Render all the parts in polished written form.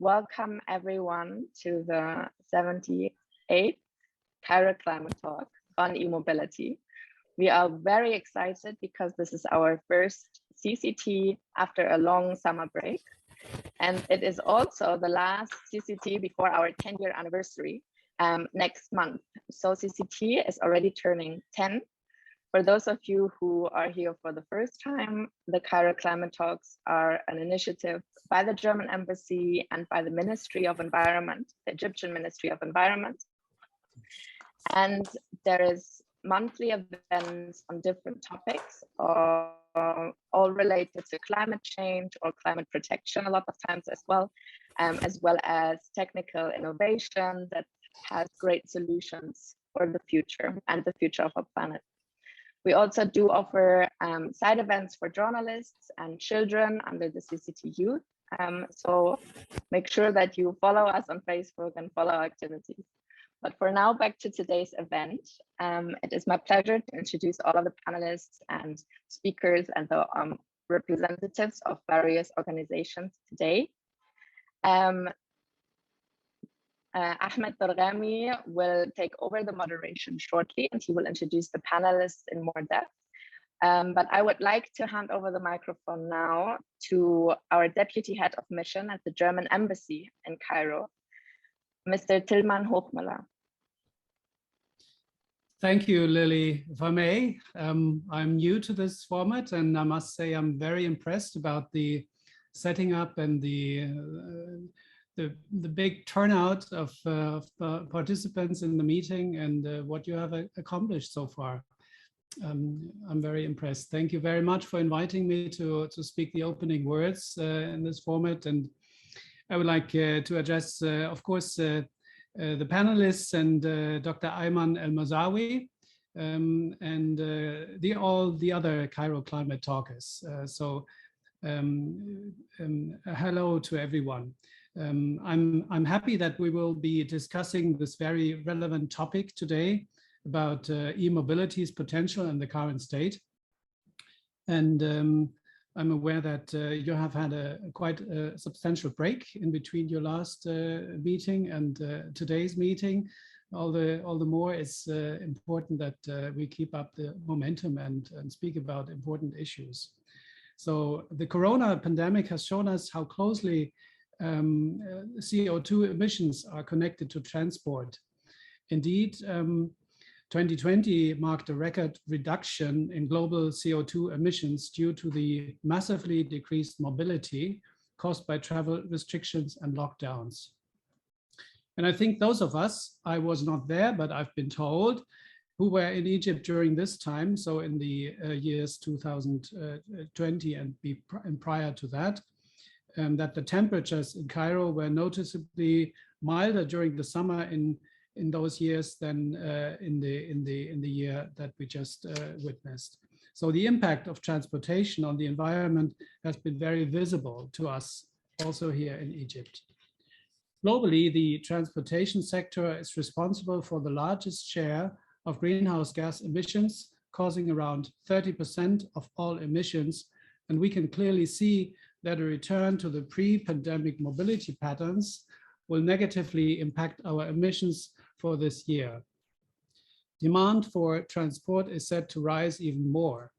welcome everyone to the 78th Cairo Climate Talk on e-mobility. We are very excited because this is our first CCT after a long summer break. And it is also the last CCT before our 10-year anniversary next month. So CCT is already turning 10. For those of you who are here for the first time, the Cairo Climate Talks are an initiative by the German Embassy and by the Ministry of Environment, the Egyptian Ministry of Environment. And there is monthly events on different topics, all related to climate change or climate protection a lot of times as well as technical innovation that has great solutions for the future and the future of our planet. We also do offer side events for journalists and children under the CCT Youth. So make sure that you follow us on Facebook and follow our activities. But for now, back to today's event. It is my pleasure to introduce all of the panelists and speakers and the representatives of various organizations today. Ahmed Darghami will take over the moderation shortly, and he will introduce the panelists in more depth. But I would like to hand over the microphone now to our Deputy Head of Mission at the German Embassy in Cairo, Mr. Tilman Hochmüller. Thank you, Lily. If I may, I'm new to this format, and I must say I'm very impressed about the setting up and the big turnout of participants in the meeting and what you have accomplished so far. I'm very impressed. Thank you very much for inviting me to speak the opening words in this format. And I would like to address, of course, the panelists and Dr. Ayman El-Mazawi and all the other Cairo climate talkers. Hello to everyone. I'm happy that we will be discussing this very relevant topic today about e-mobility's potential in the current state. And I'm aware that you have had a quite substantial break in between your last meeting and today's meeting. All the more it's important that we keep up the momentum and speak about important issues. So the corona pandemic has shown us how closely CO2 emissions are connected to transport. Indeed, 2020 marked a record reduction in global CO2 emissions due to the massively decreased mobility caused by travel restrictions and lockdowns. And I think those of us, I was not there, but I've been told, who were in Egypt during this time, so in the years 2020 and prior to that, that the temperatures in Cairo were noticeably milder during the summer in those years than in the year that we just witnessed. So the impact of transportation on the environment has been very visible to us also here in Egypt. Globally, the transportation sector is responsible for the largest share of greenhouse gas emissions, causing around 30% of all emissions. And we can clearly see that a return to the pre-pandemic mobility patterns will negatively impact our emissions for this year. Demand for transport is set to rise even more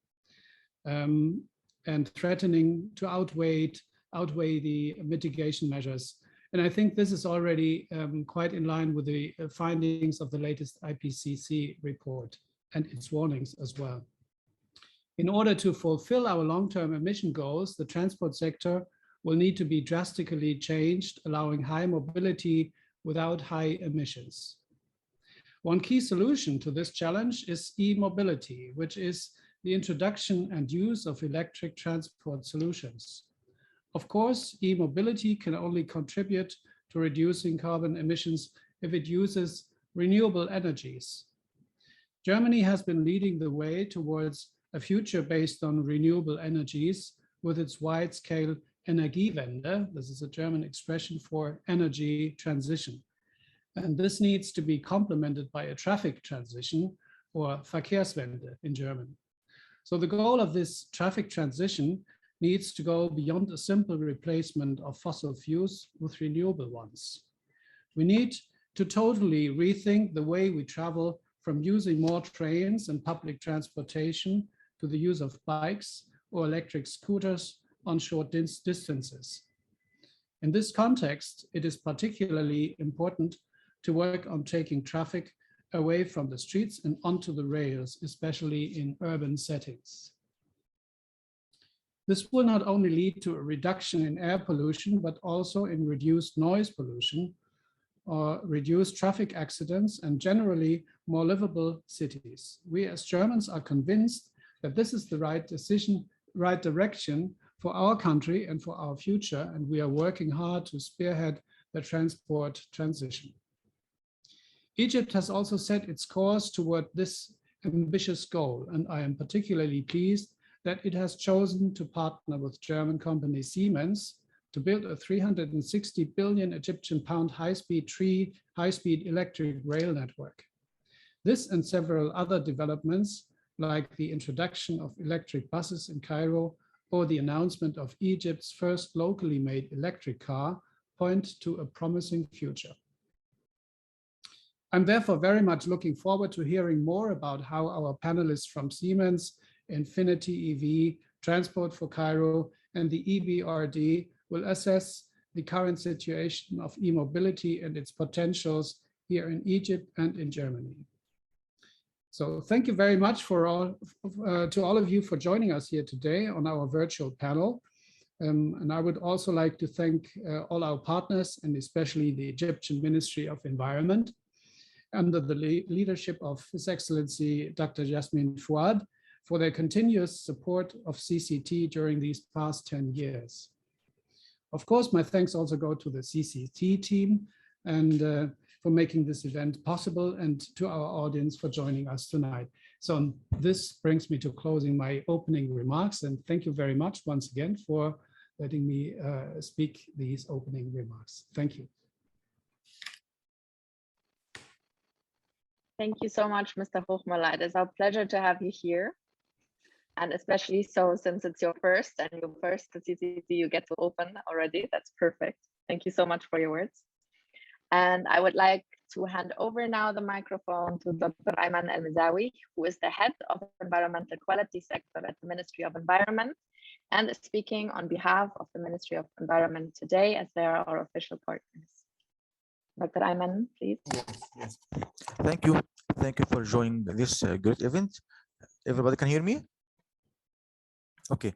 and threatening to outweigh the mitigation measures. And I think this is already quite in line with the findings of the latest IPCC report and its warnings as well. In order to fulfill our long-term emission goals, the transport sector will need to be drastically changed, allowing high mobility without high emissions. One key solution to this challenge is e-mobility, which is the introduction and use of electric transport solutions. Of course, e-mobility can only contribute to reducing carbon emissions if it uses renewable energies. Germany has been leading the way towards a future based on renewable energies with its wide-scale Energiewende. This is a German expression for energy transition. And this needs to be complemented by a traffic transition, or Verkehrswende in German. So the goal of this traffic transition needs to go beyond a simple replacement of fossil fuels with renewable ones. We need to totally rethink the way we travel, from using more trains and public transportation to the use of bikes or electric scooters on short distances. In this context, it is particularly important to work on taking traffic away from the streets and onto the rails, especially in urban settings. This will not only lead to a reduction in air pollution, but also in reduced noise pollution, or reduced traffic accidents, and generally more livable cities. We as Germans are convinced that this is the right decision, right direction for our country and for our future, and we are working hard to spearhead the transport transition. Egypt has also set its course toward this ambitious goal, and I am particularly pleased that it has chosen to partner with German company Siemens to build a 360 billion Egyptian pound high-speed electric rail network. This and several other developments, like the introduction of electric buses in Cairo or the announcement of Egypt's first locally made electric car, point to a promising future. I'm therefore very much looking forward to hearing more about how our panelists from Siemens, Infinity EV, Transport for Cairo, and the EBRD will assess the current situation of e-mobility and its potentials here in Egypt and in Germany. So thank you very much to all of you for joining us here today on our virtual panel. And I would also like to thank all our partners, and especially the Egyptian Ministry of Environment, under the leadership of His Excellency Dr. Jasmine Fouad, for their continuous support of CCT during these past 10 years. Of course, my thanks also go to the CCT team and for making this event possible, and to our audience for joining us tonight. So this brings me to closing my opening remarks, and thank you very much once again for letting me speak these opening remarks. Thank you. Thank you so much, Mr. Hochmüller. It is our pleasure to have you here. And especially so since it's your first CCT you get to open already. That's perfect. Thank you so much for your words. And I would like to hand over now the microphone to Dr. Ayman El-Mizawi, who is the head of the environmental quality sector at the Ministry of Environment and is speaking on behalf of the Ministry of Environment today, as they are our official partners. Dr. Ayman, please. Yes. Thank you. Thank you for joining this great event. Everybody can hear me? Okay.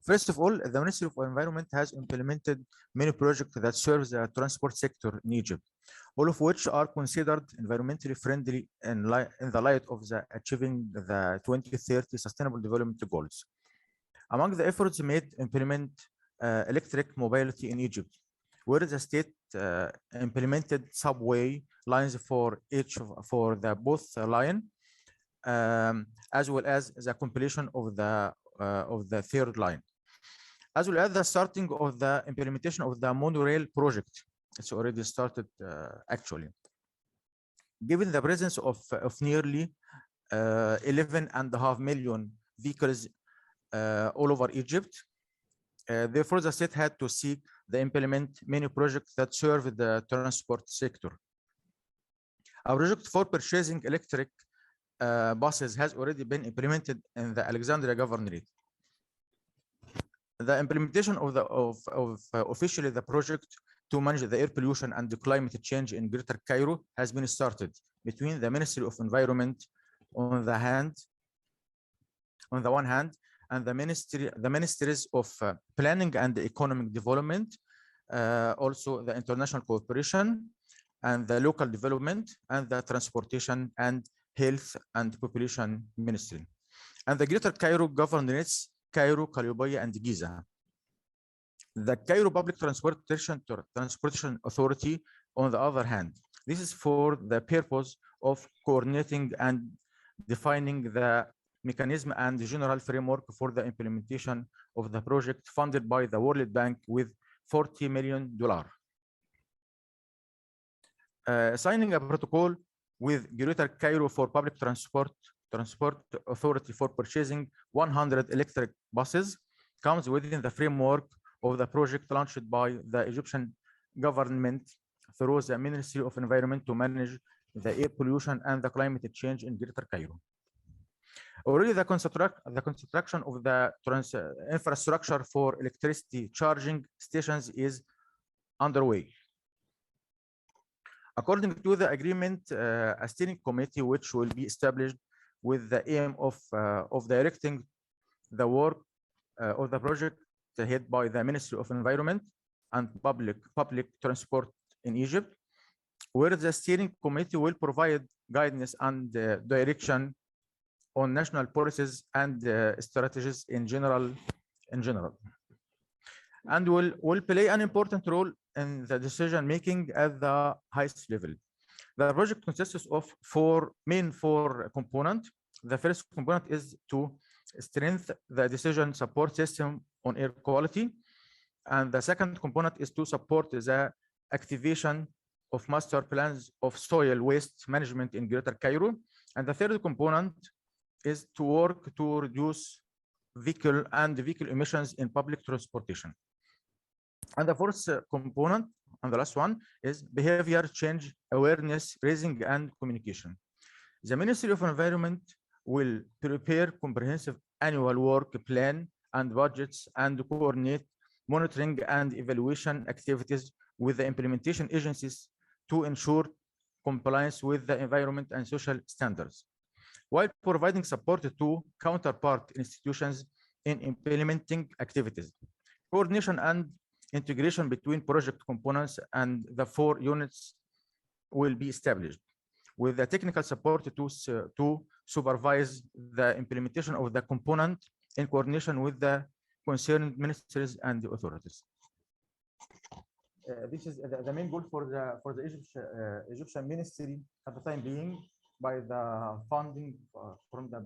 First of all, the Ministry of Environment has implemented many projects that serve the transport sector in Egypt, all of which are considered environmentally friendly in the light of achieving the 2030 Sustainable Development Goals. Among the efforts made implement electric mobility in Egypt, where the state implemented subway lines for both line, as well as the completion of the third line, as well as the starting of the implementation of the monorail project. It's already started actually. Given the presence of nearly 11.5 million vehicles all over Egypt, therefore the state had to seek to implement many projects that serve the transport sector. A project for purchasing electric buses has already been implemented in the Alexandria Governorate. The implementation of officially the project to manage the air pollution and the climate change in Greater Cairo has been started between the Ministry of Environment on the one hand, and the ministries of planning and economic development, also the international cooperation and the local development, and the transportation and health and population ministry, and the Greater Cairo Governorates, Cairo, Caliobaya, and Giza. The Cairo Public Transportation Authority, on the other hand, this is for the purpose of coordinating and defining the mechanism and the general framework for the implementation of the project funded by the World Bank with $40 million. Signing a protocol with Greater Cairo for Public Transport Authority for purchasing 100 electric buses comes within the framework of the project launched by the Egyptian government through the Ministry of Environment to manage the air pollution and the climate change in Greater Cairo. Already the construction of the infrastructure for electricity charging stations is underway. According to the agreement, a steering committee which will be established with the aim of directing the work of the project head by the Ministry of Environment and Public Transport in Egypt, where the steering committee will provide guidance and direction on national policies and strategies in general, and will play an important role in the decision making at the highest level. The project consists of four components. The first component is to strengthen the decision support system on air quality, and the second component is to support the activation of master plans of soil waste management in Greater Cairo, and the third component is to work to reduce vehicle emissions in public transportation. And the fourth component, and the last one, is behavior change, awareness raising, and communication. The Ministry of Environment will prepare comprehensive annual work plan and budgets and coordinate monitoring and evaluation activities with the implementation agencies to ensure compliance with the environment and social standards, while providing support to counterpart institutions in implementing activities. Coordination and integration between project components and the four units will be established, with the technical support to supervise the implementation of the component in coordination with the concerned ministries and the authorities. This is the main goal for the Egyptian ministry at the time being, by the funding from the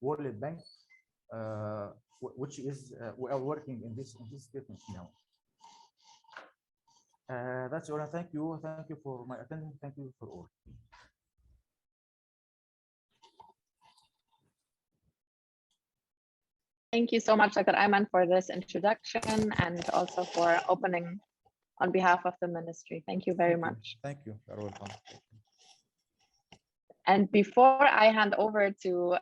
World Bank, which is we are working in this statement now. That's all. Thank you for my attendance. Thank you for all. Thank you so much, Dr. Ayman, for this introduction and also for opening on behalf of the ministry. Thank you very much. Thank you. You're welcome. And before I hand over to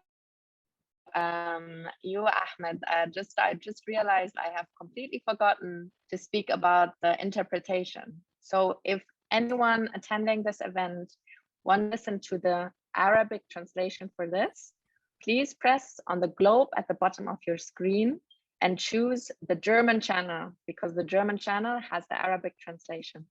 you, Ahmed, I just realized I have completely forgotten to speak about the interpretation. So if anyone attending this event want to listen to the Arabic translation for this, please press on the globe at the bottom of your screen and choose the German channel, because the German channel has the Arabic translation.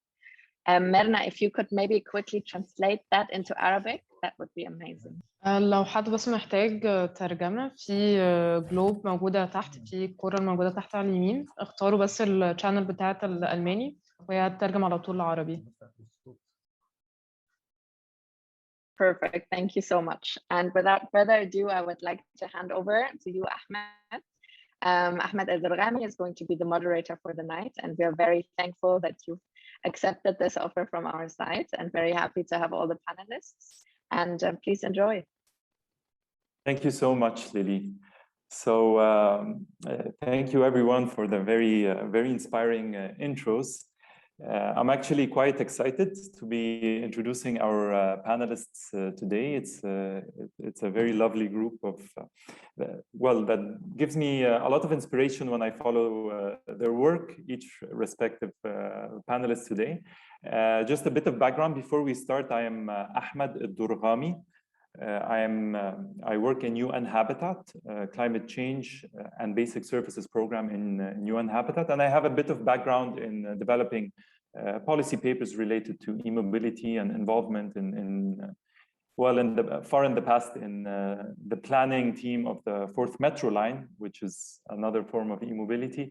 Merna, if you could maybe quickly translate that into Arabic, that would be amazing. لو حد بس محتاج ترجمة، في جلوب موجودة تحت، في الكرة الموجودة تحت على اليمين، اختاروا بس الشانل بتاعة الألماني وهي هتترجم على طول العربي. Perfect, thank you so much. And without further ado, I would like to hand over to you, Ahmed. Ahmed El-Zarghami is going to be the moderator for the night, and we are very thankful that you've accepted this offer from our side, and very happy to have all the panelists. And please enjoy. Thank you so much, Lily. So thank you everyone for the very inspiring intros. I'm actually quite excited to be introducing our panelists today. It's a very lovely group of, well, that gives me a lot of inspiration when I follow their work, each respective panelist today. Just a bit of background before we start. I am Ahmed El-Zarghami. I work in UN Habitat, climate change and basic services program in UN Habitat, and I have a bit of background in developing policy papers related to e-mobility and involvement far in the past in the planning team of the 4th Metro line, which is another form of e-mobility.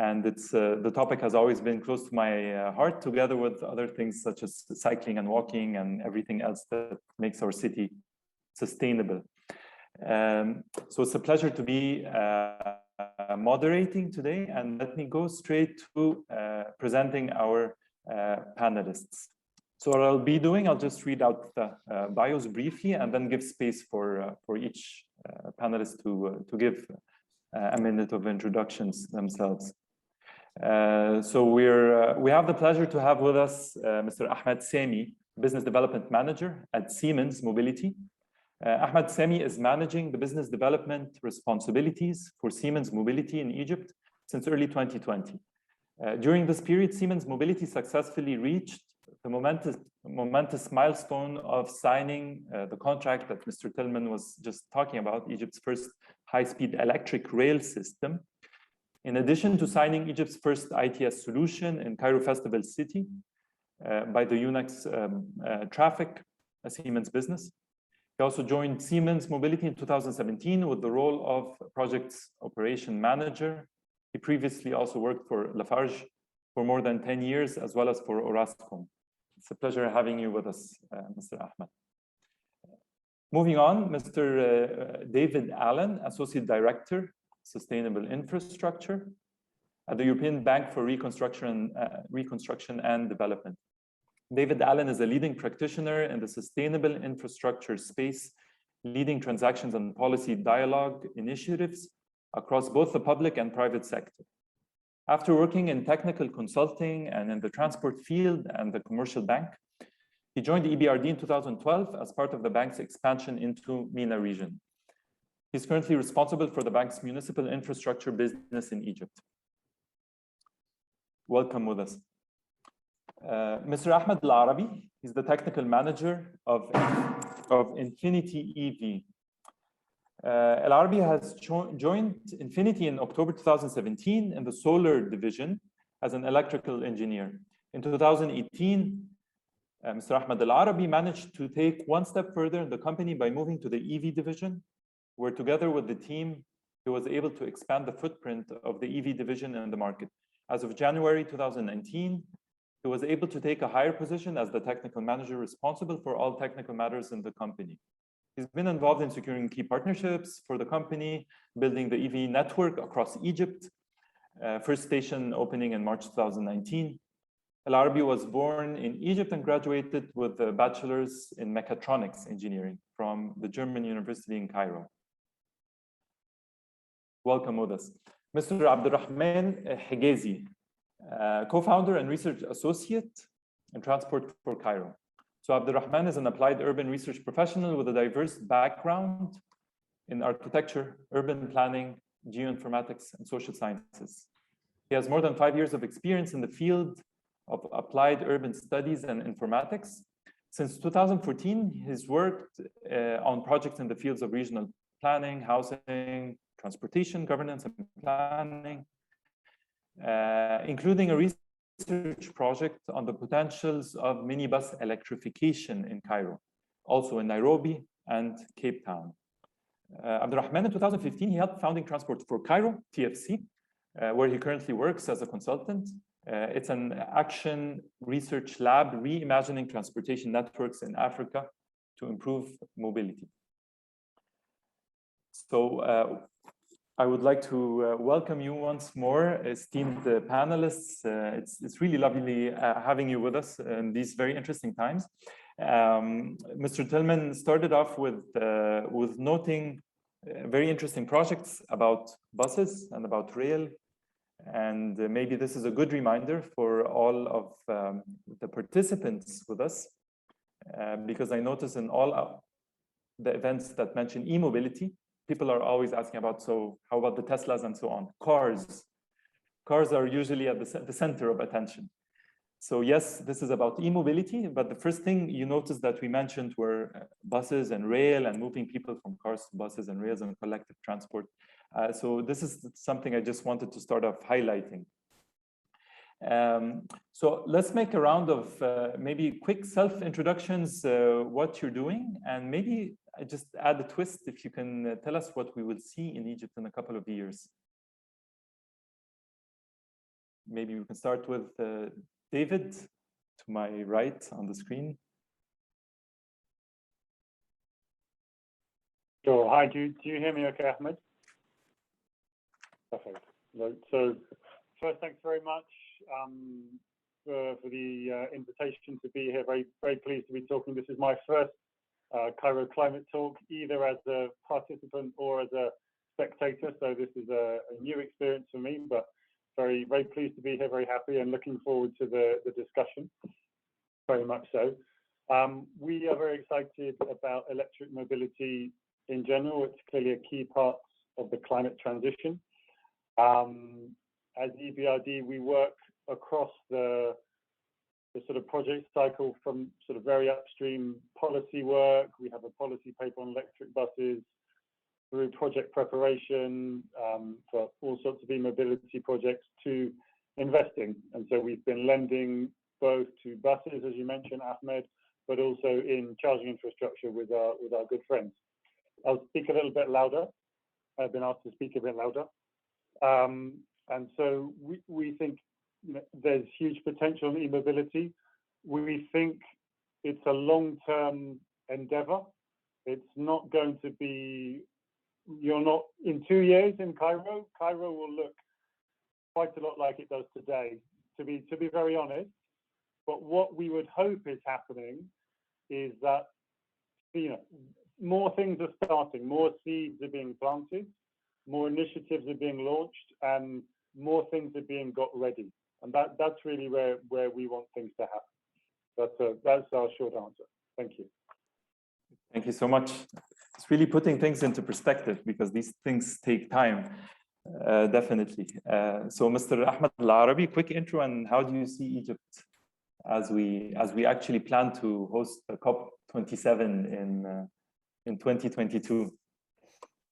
And it's the topic has always been close to my heart, together with other things such as cycling and walking and everything else that makes our city sustainable. So it's a pleasure to be moderating today, and let me go straight to presenting our panelists. So what I'll be doing, I'll just read out the bios briefly and then give space for each panelist to give a minute of introductions themselves. So we have the pleasure to have with us Mr. Ahmed Sami, Business Development Manager at Siemens Mobility. Ahmed Sami is managing the business development responsibilities for Siemens Mobility in Egypt since early 2020. During this period, Siemens Mobility successfully reached the momentous milestone of signing the contract that Mr. Tillman was just talking about, Egypt's first high-speed electric rail system. In addition to signing Egypt's first ITS solution in Cairo Festival City by the UNEX Traffic, a Siemens business. He also joined Siemens Mobility in 2017 with the role of Projects Operation Manager. He previously also worked for Lafarge for more than 10 years, as well as for Orascom. It's a pleasure having you with us, Mr. Ahmed. Moving on, Mr. David Allen, Associate Director, Sustainable Infrastructure at the European Bank for Reconstruction and Development. David Allen is a leading practitioner in the sustainable infrastructure space, leading transactions and policy dialogue initiatives across both the public and private sector. After working in technical consulting and in the transport field and the commercial bank, he joined the EBRD in 2012 as part of the bank's expansion into MENA region. He's currently responsible for the bank's municipal infrastructure business in Egypt. Welcome with us. Mr. Ahmed Al-Arabi, he's the technical manager of Infinity EV. Al-Arabi has joined Infinity in October 2017 in the solar division as an electrical engineer. In 2018, Mr. Ahmed Al-Arabi managed to take one step further in the company by moving to the EV division, where together with the team, he was able to expand the footprint of the EV division in the market. As of January 2019, he was able to take a higher position as the technical manager responsible for all technical matters in the company. He's been involved in securing key partnerships for the company, building the EV network across Egypt, first station opening in March 2019. Al-Arabi was born in Egypt and graduated with a bachelor's in mechatronics engineering from the German University in Cairo. Welcome with us. Mr. Abdurrahman Higazi, co-founder and research associate in transport for Cairo. So Abdurrahman is an applied urban research professional with a diverse background in architecture, urban planning, geoinformatics, and social sciences. He has more than 5 years of experience in the field of applied urban studies and informatics. Since 2014, he's worked on projects in the fields of regional planning, housing, transportation, governance, and planning, including a research project on the potentials of minibus electrification in Cairo, also in Nairobi and Cape Town. Abdurrahman, in 2015, he helped founding Transport for Cairo, TFC, where he currently works as a consultant. It's an action research lab reimagining transportation networks in Africa to improve mobility. So I would like to welcome you once more, esteemed panelists. It's really lovely having you with us in these very interesting times. Mr. Tillman started off with noting very interesting projects about buses and about rail. And maybe this is a good reminder for all of the participants with us, because I notice in all the events that mention e-mobility, people are always asking about, so how about the Teslas and so on? Cars are usually at the center of attention. So yes, this is about e-mobility, but the first thing you notice that we mentioned were buses and rail and moving people from cars to buses and rails and collective transport. So this is something I just wanted to start off highlighting. So let's make a round of maybe quick self-introductions, what you're doing, and maybe I just add a twist if you can tell us what we will see in Egypt in a couple of years. Maybe we can start with David, to my right on the screen. Sure. Hi, do you hear me okay, Ahmed? Perfect. So first, thanks very much for the invitation to be here. Very, very pleased to be talking. This is my first Cairo Climate Talk, either as a participant or as a spectator, so this is a new experience for me, but very, very pleased to be here, very happy, and looking forward to the discussion, very much so. We are very excited about electric mobility in general. It's clearly a key part of the climate transition. As EBRD, we work across the sort of project cycle from sort of very upstream policy work. We have a policy paper on electric buses, through project preparation for all sorts of e-mobility projects, to investing. And so we've been lending both to buses, as you mentioned, Ahmed, but also in charging infrastructure with our good friends. I'll speak a little bit louder. I've been asked to speak a bit louder. And so we think, you know, there's huge potential in e-mobility. We think it's a long-term endeavor. It's not going to be, you're not in 2 years in Cairo. Cairo will look quite a lot like it does today, to be very honest. But what we would hope is happening is that, you know, more things are starting, more seeds are being planted, more initiatives are being launched, and more things are being got ready. And that's really where we want things to happen. That's our short answer. Thank you. Thank you so much. It's really putting things into perspective, because these things take time, definitely. So Mr. Ahmed Al-Arabi, quick intro, and how do you see Egypt as we actually plan to host the COP27 in 2022?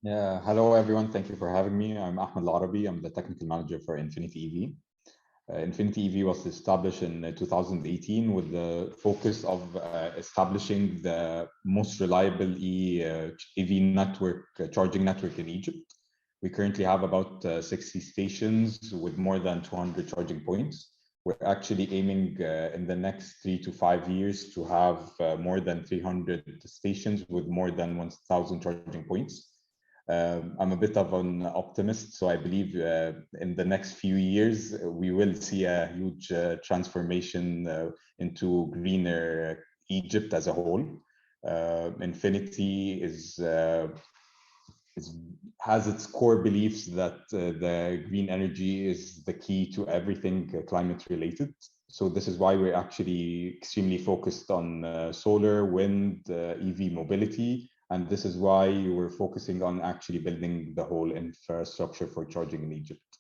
Yeah, hello everyone. Thank you for having me. I'm Ahmed Al-Arabi. I'm the technical manager for Infinity EV. Infinity EV was established in 2018 with the focus of establishing the most reliable EV network, charging network in Egypt. We currently have about 60 stations with more than 200 charging points. We're actually aiming in the next 3 to 5 years to have more than 300 stations with more than 1,000 charging points. I'm a bit of an optimist, so I believe in the next few years we will see a huge transformation into greener Egypt as a whole. Infinity has its core beliefs that the green energy is the key to everything climate related. So this is why we're actually extremely focused on solar, wind, EV mobility. And this is why we're focusing on actually building the whole infrastructure for charging in Egypt.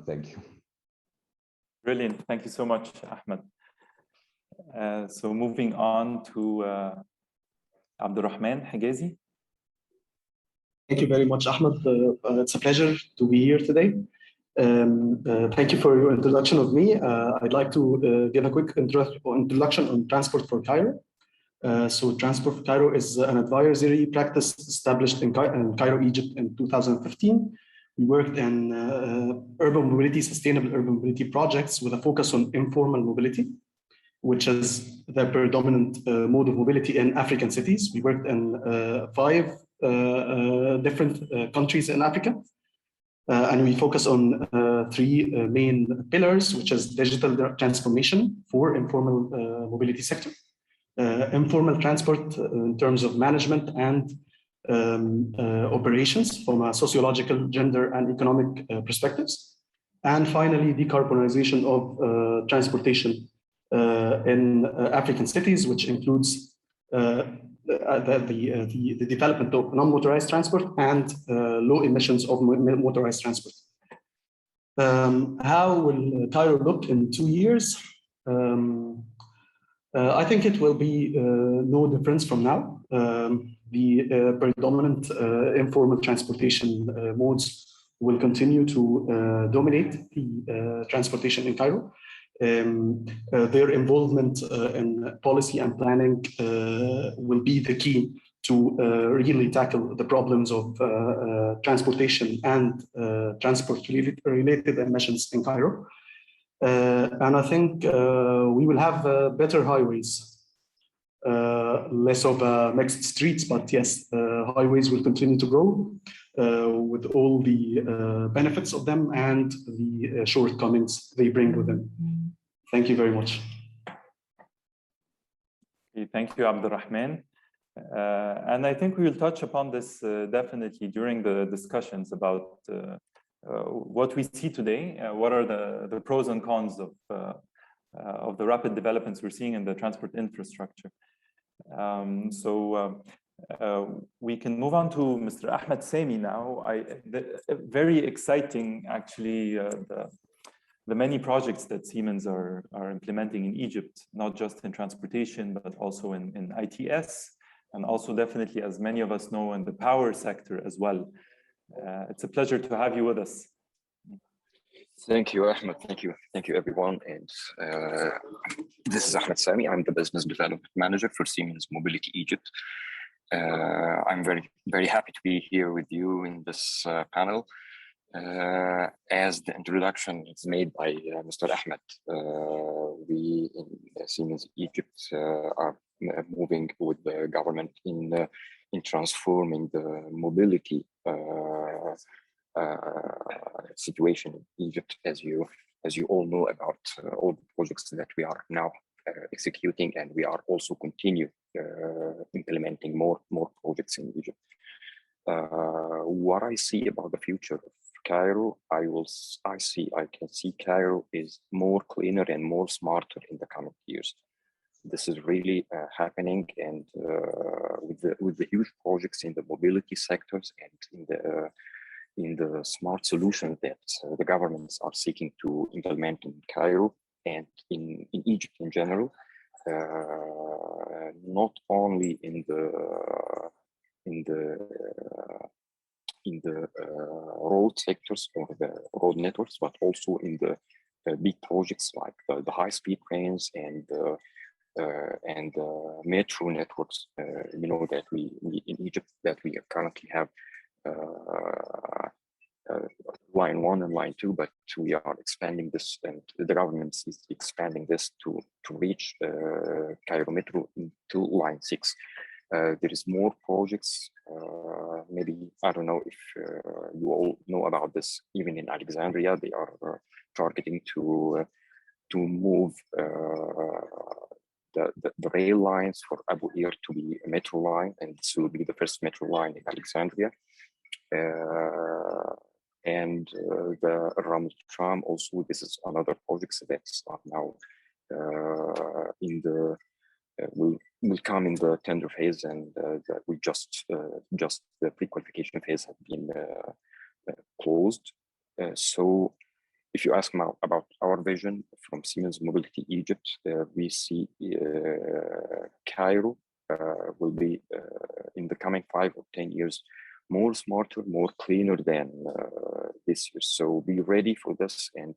Thank you. Brilliant. Thank you so much, Ahmed. So moving on to Abdurrahman Higazi. Thank you very much, Ahmed. It's a pleasure to be here today. Thank you for your introduction of me. I'd like to give a quick introduction on Transport for Cairo. So Transport for Cairo is an advisory practice established in Cairo, Egypt in 2015. We worked in urban mobility, sustainable urban mobility projects with a focus on informal mobility, which is the predominant mode of mobility in African cities. We worked in 5 different countries in Africa. And we focus on 3 main pillars, which is digital transformation for informal mobility sector. Informal transport in terms of management and operations from a sociological, gender, and economic perspectives. And finally, decarbonization of transportation in African cities, which includes the development of non-motorized transport and low emissions of motorized transport. How will Cairo look in 2 years? I think it will be no difference from now. The predominant informal transportation modes will continue to dominate the transportation in Cairo. Their involvement in policy and planning will be the key to really tackle the problems of transportation and transport-related emissions in Cairo. And I think we will have better highways, less of mixed streets, but yes, highways will continue to grow with all the benefits of them and the shortcomings they bring with them. Thank you very much. Okay, thank you, Abdurrahman. And I think we will touch upon this definitely during the discussions about what we see today, what are the pros and cons of the rapid developments we're seeing in the transport infrastructure. We can move on to Mr. Ahmed Sami now. Very exciting, actually, the many projects that Siemens are implementing in Egypt, not just in transportation, but also in ITS, and also definitely, as many of us know, in the power sector as well. It's a pleasure to have you with us. Thank you, Ahmed. Thank you, everyone. And this is Ahmed Sami. I'm the Business Development Manager for Siemens Mobility Egypt. I'm very happy to be here with you in this panel. As the introduction is made by Mr. Ahmed, we in Siemens Egypt are moving with the government in transforming the mobility situation in Egypt, as you all know about all the projects that we are now executing, and we are also continue implementing more projects in Egypt. What I see about the future of Cairo, I can see Cairo is more cleaner and more smarter in the coming years. This is really happening, and with the huge projects in the mobility sectors and in the smart solutions that the governments are seeking to implement in Cairo and in Egypt in general, not only in the road sectors or the road networks, but also in the big projects like the high-speed trains and metro networks. You know that we in Egypt that we currently have line 1 and line 2, but we are expanding this, and the government is expanding this to reach Cairo Metro into line 6. There is more projects. Maybe, I don't know if you all know about this. Even in Alexandria, they are targeting to move the rail lines for Abu Qir to be a metro line, and this will be the first metro line in Alexandria. And the Ramal Tram also, this is another project that are now in the will come in the tender phase, and we just the pre-qualification phase has been closed. So if you ask now about our vision from Siemens Mobility Egypt, we see Cairo will be in the coming 5 or 10 years more smarter, more cleaner than this year. So be ready for this, and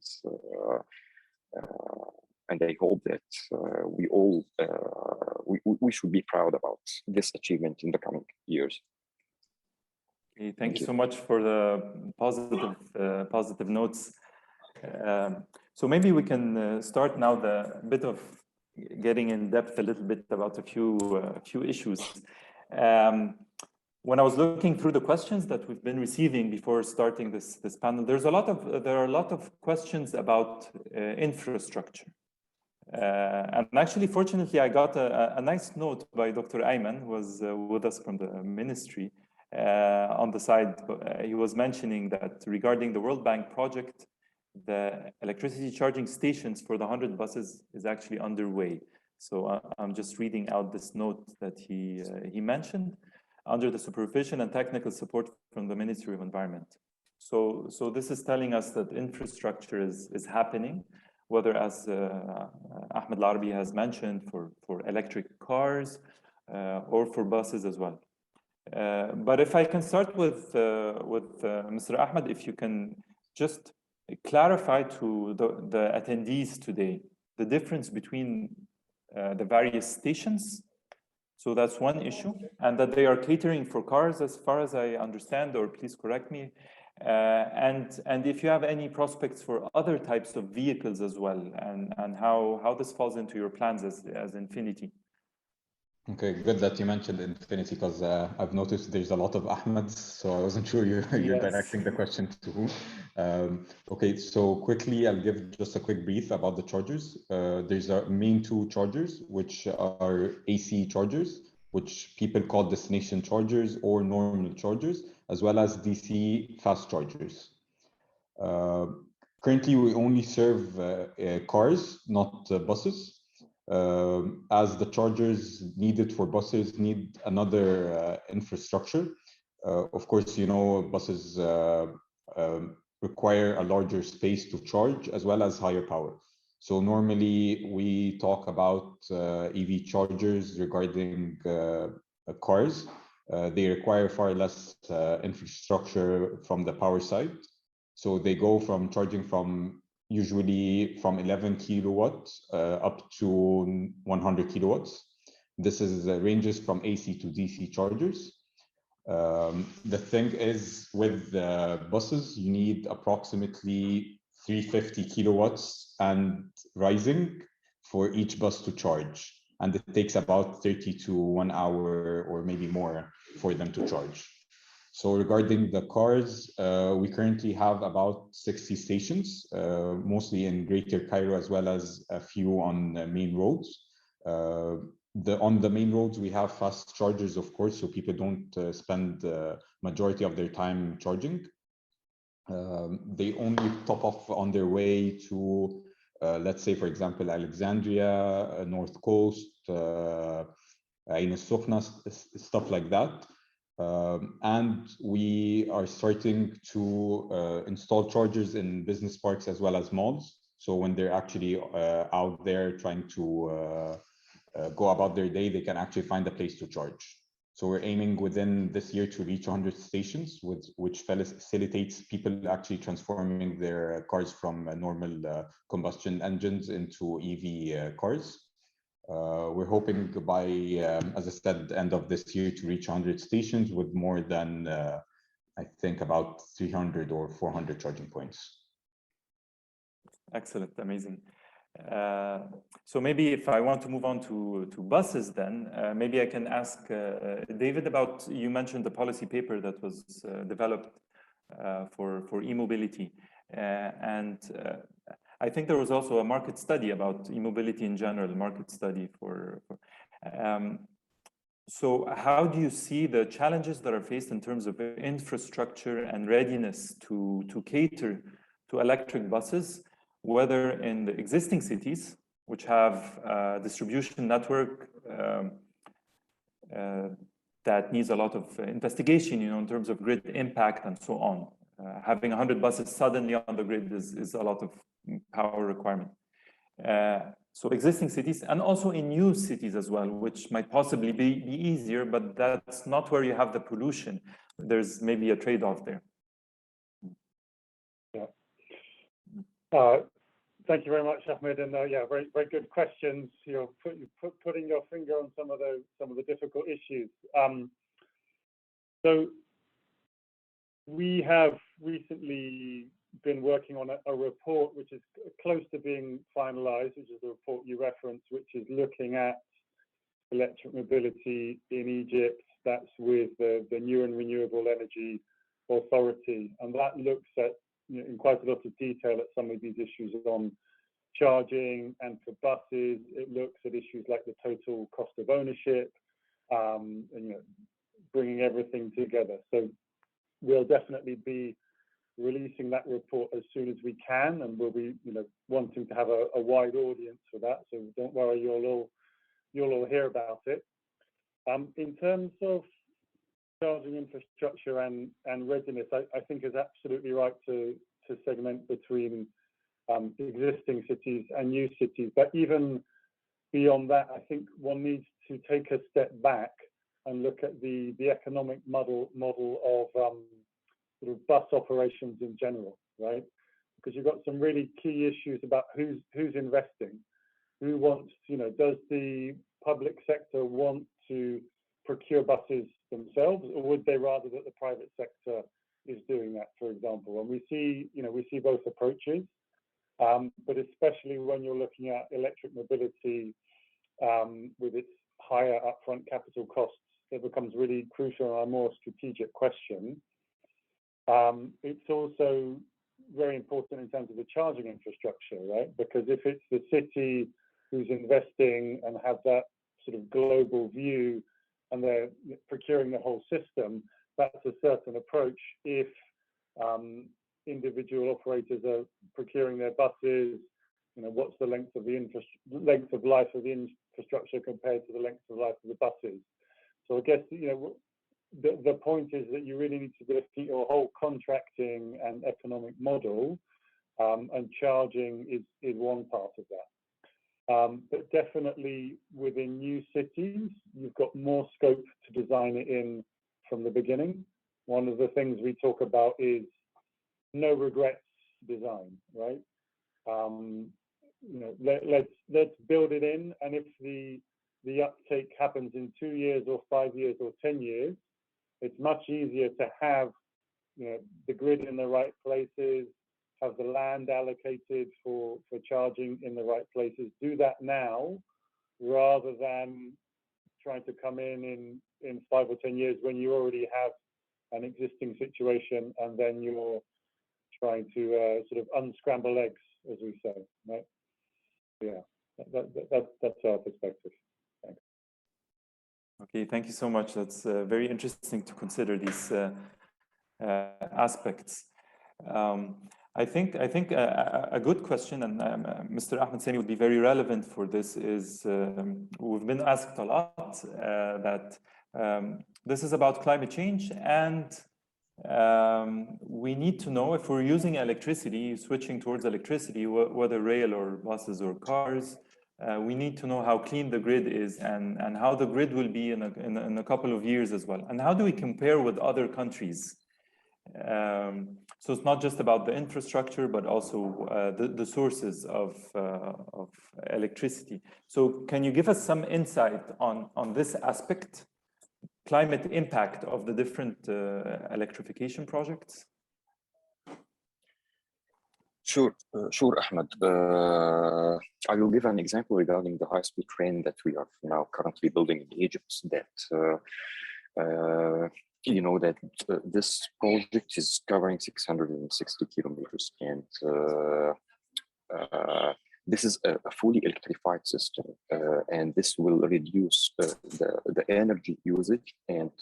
I hope that we all we should be proud about this achievement in the coming years. Okay, thank you so much for the positive notes. So maybe we can start now the bit of getting in depth a little bit about a few issues. When I was looking through the questions that we've been receiving before starting this panel, there are a lot of questions about infrastructure. And actually, fortunately, I got a nice note by Dr. Ayman, who was with us from the ministry on the side. He was mentioning that regarding the World Bank project, the electricity charging stations for the 100 buses is actually underway. So I'm just reading out this note that he mentioned, under the supervision and technical support from the Ministry of Environment. So this is telling us that infrastructure is happening, whether, as Ahmed Al-Arabi has mentioned, for electric cars or for buses as well. But if I can start with Mr. Ahmed, if you can just clarify to the attendees today the difference between the various stations. So that's one issue, and that they are catering for cars, as far as I understand, or please correct me. And if you have any prospects for other types of vehicles as well, and how this falls into your plans as Infinity. Okay, good that you mentioned Infinity, because I've noticed there's a lot of Ahmeds, so I wasn't sure you're directing the question to who. Okay, so quickly, I'll give just a quick brief about the chargers. There's our main 2 chargers, which are AC chargers. which people call destination chargers or normal chargers, as well as DC fast chargers. Currently, we only serve cars, not buses, as the chargers needed for buses need another infrastructure. Of course, you know, buses require a larger space to charge as well as higher power. So normally we talk about EV chargers regarding cars. They require far less infrastructure from the power side. So they go from charging from usually from 11 kilowatts up to 100 kilowatts. This is ranges from AC to DC chargers. The thing is, with buses, you need approximately 350 kilowatts and rising for each bus to charge. And it takes about 30 to 1 hour or maybe more for them to charge. So regarding the cars, we currently have about 60 stations, mostly in Greater Cairo, as well as a few on main roads. On the main roads, we have fast chargers, of course, so people don't spend the majority of their time charging. They only top off on their way to, let's say, for example, Alexandria, North Coast, Ain al-Sukhna, stuff like that. And we are starting to install chargers in business parks as well as malls. So when they're actually out there trying to go about their day, they can actually find a place to charge. So we're aiming within this year to reach 100 stations, which facilitates people actually transforming their cars from normal combustion engines into EV cars. We're hoping by, as I said, the end of this year to reach 100 stations with more than, I think, about 300 or 400 charging points. Excellent, amazing. So maybe if I want to move on to buses, then maybe I can ask David about, you mentioned the policy paper that was developed for e-mobility, and I think there was also a market study about e-mobility in general, market study so how do you see the challenges that are faced in terms of infrastructure and readiness to cater to electric buses, whether in the existing cities, which have a distribution network that needs a lot of investigation, you know, in terms of grid impact and so on. Having 100 buses suddenly on the grid is a lot of power requirement. So existing cities and also in new cities as well, which might possibly be easier, but that's not where you have the pollution. There's maybe a trade-off there. Yeah. Thank you very much, Ahmed. And yeah, very good questions. You're putting your finger on some of the difficult issues. So we have recently been working on a report which is close to being finalized, which is the report you referenced, which is looking at electric mobility in Egypt. That's with the New and Renewable Energy Authority, and that looks at, you know, in quite a lot of detail at some of these issues on charging, and for buses, it looks at issues like the total cost of ownership, and, you know, bringing everything together. So we'll definitely be releasing that report as soon as we can, and we'll be, you know, wanting to have a wide audience for that. So don't worry, you'll all hear about it. In terms of charging infrastructure and readiness, I think is absolutely right to segment between existing cities and new cities. But even beyond that, I think one needs to take a step back and look at the economic model of sort of bus operations in general, right? Because you've got some really key issues about who's investing, who wants, you know, does the public sector want to procure buses themselves, or would they rather that the private sector is doing that, for example? And we see both approaches, but especially when you're looking at electric mobility with its higher upfront capital costs, it becomes really crucial and a more strategic question. It's also very important in terms of the charging infrastructure, right? Because if it's the city who's investing and have that sort of global view and they're procuring the whole system, that's a certain approach. If individual operators are procuring their buses, what's the length of life of the infrastructure compared to the length of life of the buses? So I guess the point is that you really need to look at your whole contracting and economic model, and charging is one part of that. But definitely within new cities, you've got more scope to design it in from the beginning. One of the things we talk about is no regrets design, right? Let's build it in, and if the uptake happens in 2 years or 5 years or 10 years, it's much easier to have the grid in the right places, have the land allocated for charging in the right places. Do that now rather than trying to come in 5 or 10 years when you already have an existing situation, and then you're trying to sort of unscramble eggs, as we say, right? Yeah, that's our perspective. Thanks. Okay, thank you so much. That's very interesting to consider these aspects. I think a good question, and Mr. Ahmed Sami would be very relevant for this, is we've been asked a lot that this is about climate change, and we need to know if we're using electricity, switching towards electricity, whether rail or buses or cars, we need to know how clean the grid is and how the grid will be in a couple of years as well. And how do we compare with other countries? So it's not just about the infrastructure, but also the sources of electricity. So can you give us some insight on this aspect, climate impact of the different electrification projects? Sure, Ahmed. I will give an example regarding the high-speed train that we are now currently building in Egypt. That that this project is covering 660 kilometers, and this is a fully electrified system, and this will reduce the energy usage and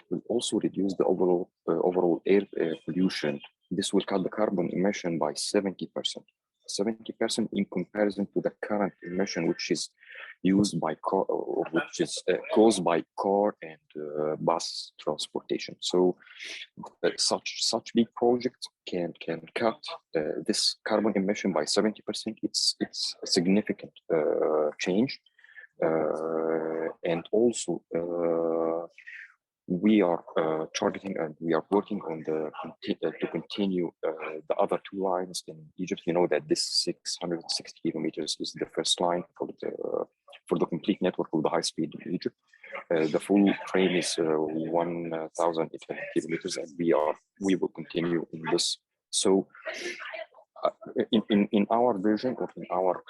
will also reduce the overall air pollution. This will cut the carbon emission by 70%. 70% in comparison to the current emission, which is used by car, or which is caused by car and bus transportation. So such big projects can cut this carbon emission by 70%. It's a significant change, and also we are targeting and we are working on to continue the other 2 lines in Egypt. You know that this 660 kilometers is the first line for the complete network of the high speed in Egypt. The full train is 1,800 kilometers, and we will continue in this. So in our vision, or in our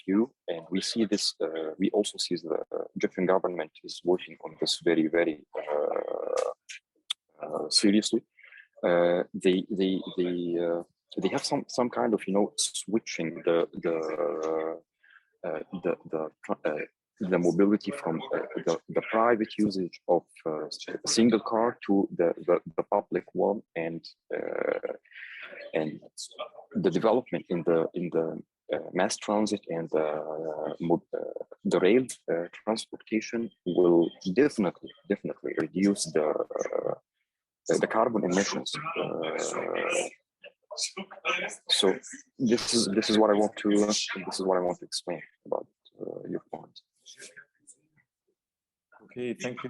view, and we see this, we also see the Egyptian government is working on this very, very seriously. They have some kind of switching the mobility from the private usage of a single car to the public one, and the development in the mass transit and the rail transportation will definitely reduce the carbon emissions. So this is what I want to explain about your point. Okay, thank you.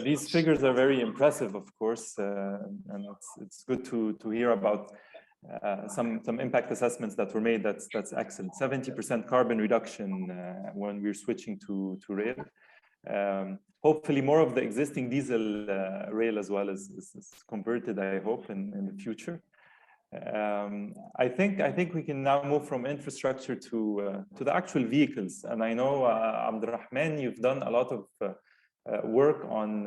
These figures are very impressive, of course, and it's good to hear about some impact assessments that were made. That's excellent. 70% carbon reduction when we're switching to rail. Hopefully, more of the existing diesel rail as well is converted, I hope, in the future. I think we can now move from infrastructure to the actual vehicles. And I know, Abdurrahman, you've done a lot of work on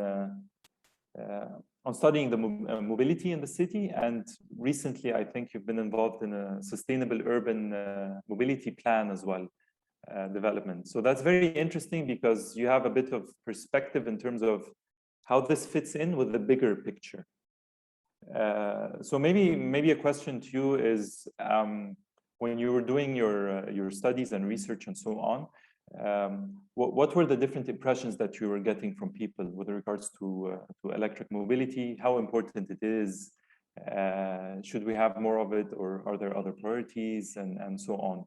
studying the mobility in the city, and recently I think you've been involved in a sustainable urban mobility plan as well. development. So that's very interesting because you have a bit of perspective in terms of how this fits in with the bigger picture. So maybe a question to you is, when you were doing your studies and research and so on, what were the different impressions that you were getting from people with regards to electric mobility? How important it is? Should we have more of it, or are there other priorities, and so on?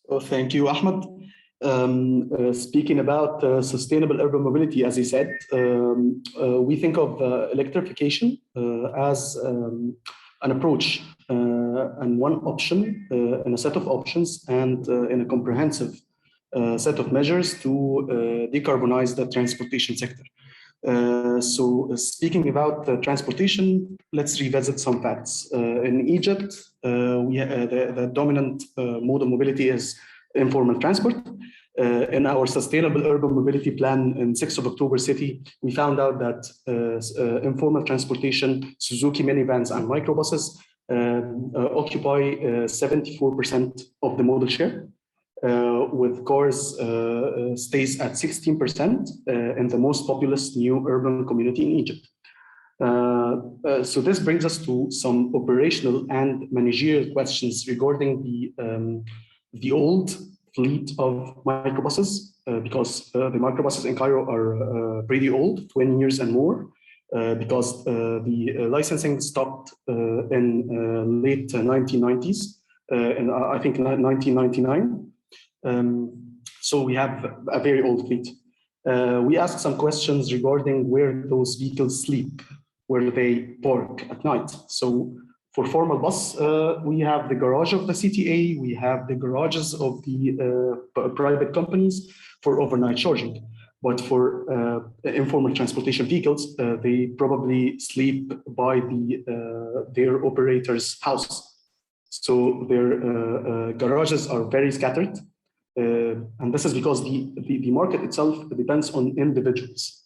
Well, thank you, Ahmed. Speaking about sustainable urban mobility, as you said, we think of electrification as an approach and one option in a set of options and in a comprehensive set of measures to decarbonize the transportation sector. So speaking about transportation, let's revisit some facts. In Egypt, the dominant mode of mobility is informal transport. In our sustainable urban mobility plan in 6th of October city, we found out that informal transportation, Suzuki minivans and microbuses occupy 74% of the modal share, with cars stays at 16% in the most populous new urban community in Egypt. So this brings us to some operational and managerial questions regarding the old fleet of microbuses, because the microbuses in Cairo are pretty old, 20 years and more, because the licensing stopped in late 1990s, and I think 1999. So we have a very old fleet. We asked some questions regarding where those vehicles sleep, where they park at night. So for formal bus, we have the garage of the CTA, we have the garages of the private companies for overnight charging. But for informal transportation vehicles, they probably sleep by their operator's house. So their garages are very scattered. And this is because the market itself depends on individuals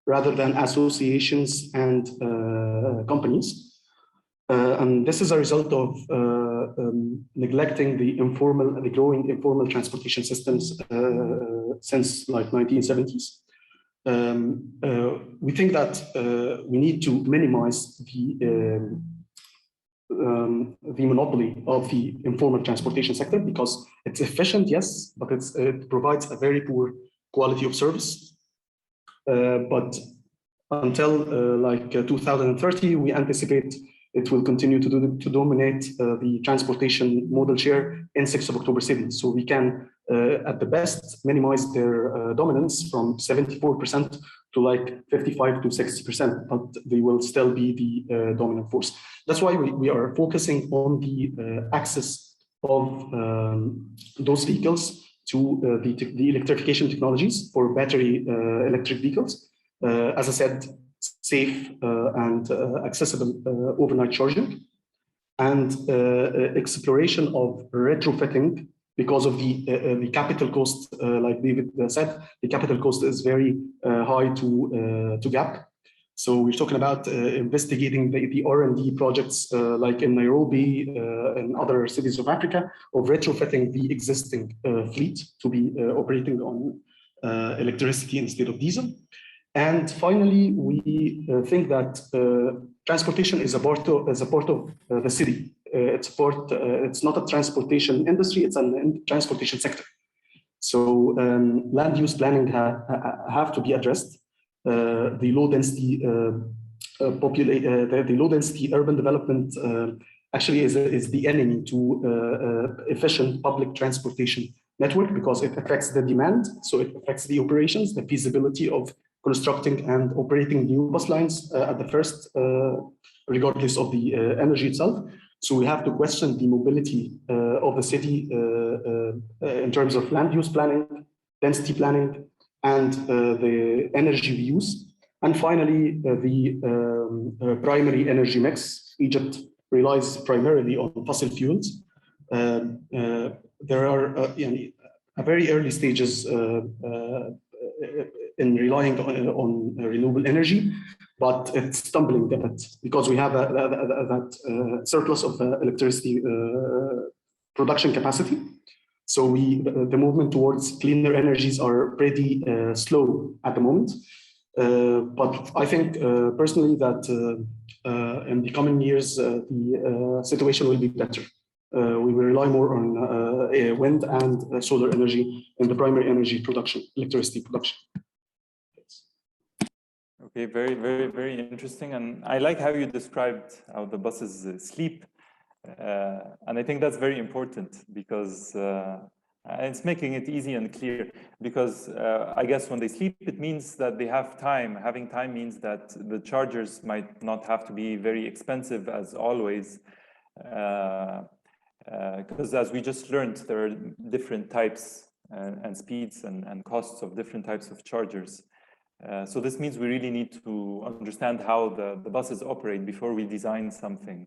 rather than associations and companies. And this is a result of neglecting the growing informal transportation systems since like 1970s. We think that we need to minimize the monopoly of the informal transportation sector because it's efficient, yes, but it provides a very poor quality of service. But until like 2030, we anticipate it will continue to dominate the transportation modal share in 6th of October city. So we can, at the best, minimize their dominance from 74% to like 55 to 60%, but they will still be the dominant force. That's why we are focusing on the access of those vehicles to the electrification technologies for battery electric vehicles. As I said, safe and accessible overnight charging, and exploration of retrofitting because of the capital cost. Like David said, the capital cost is very high to gap. So we're talking about investigating the R&D projects like in Nairobi and other cities of Africa of retrofitting the existing fleet to be operating on electricity instead of diesel. And finally, we think that transportation is a part of the city. It's not a transportation industry; it's a transportation sector. So land use planning have to be addressed. The low density urban development actually is the enemy to efficient public transportation network because it affects the demand. So it affects the operations, the feasibility of constructing and operating new bus lines at the first, regardless of the energy itself. So we have to question the mobility of the city in terms of land use planning, density planning, and the energy use. And finally, the primary energy mix. Egypt relies primarily on fossil fuels. There are a very early stages in relying on renewable energy, but it's stumbling a bit because we have that surplus of electricity production capacity. So the movement towards cleaner energies are pretty slow at the moment. But I think personally that in the coming years, the situation will be better. We will rely more on wind and solar energy in the primary energy production, electricity production. Okay, very, very, very interesting. And I like how you described how the buses sleep. And I think that's very important because it's making it easy and clear. Because I guess when they sleep, it means that they have time. Having time means that the chargers might not have to be very expensive as always. Because as we just learned, there are different types and speeds and costs of different types of chargers. So this means we really need to understand how the buses operate before we design something.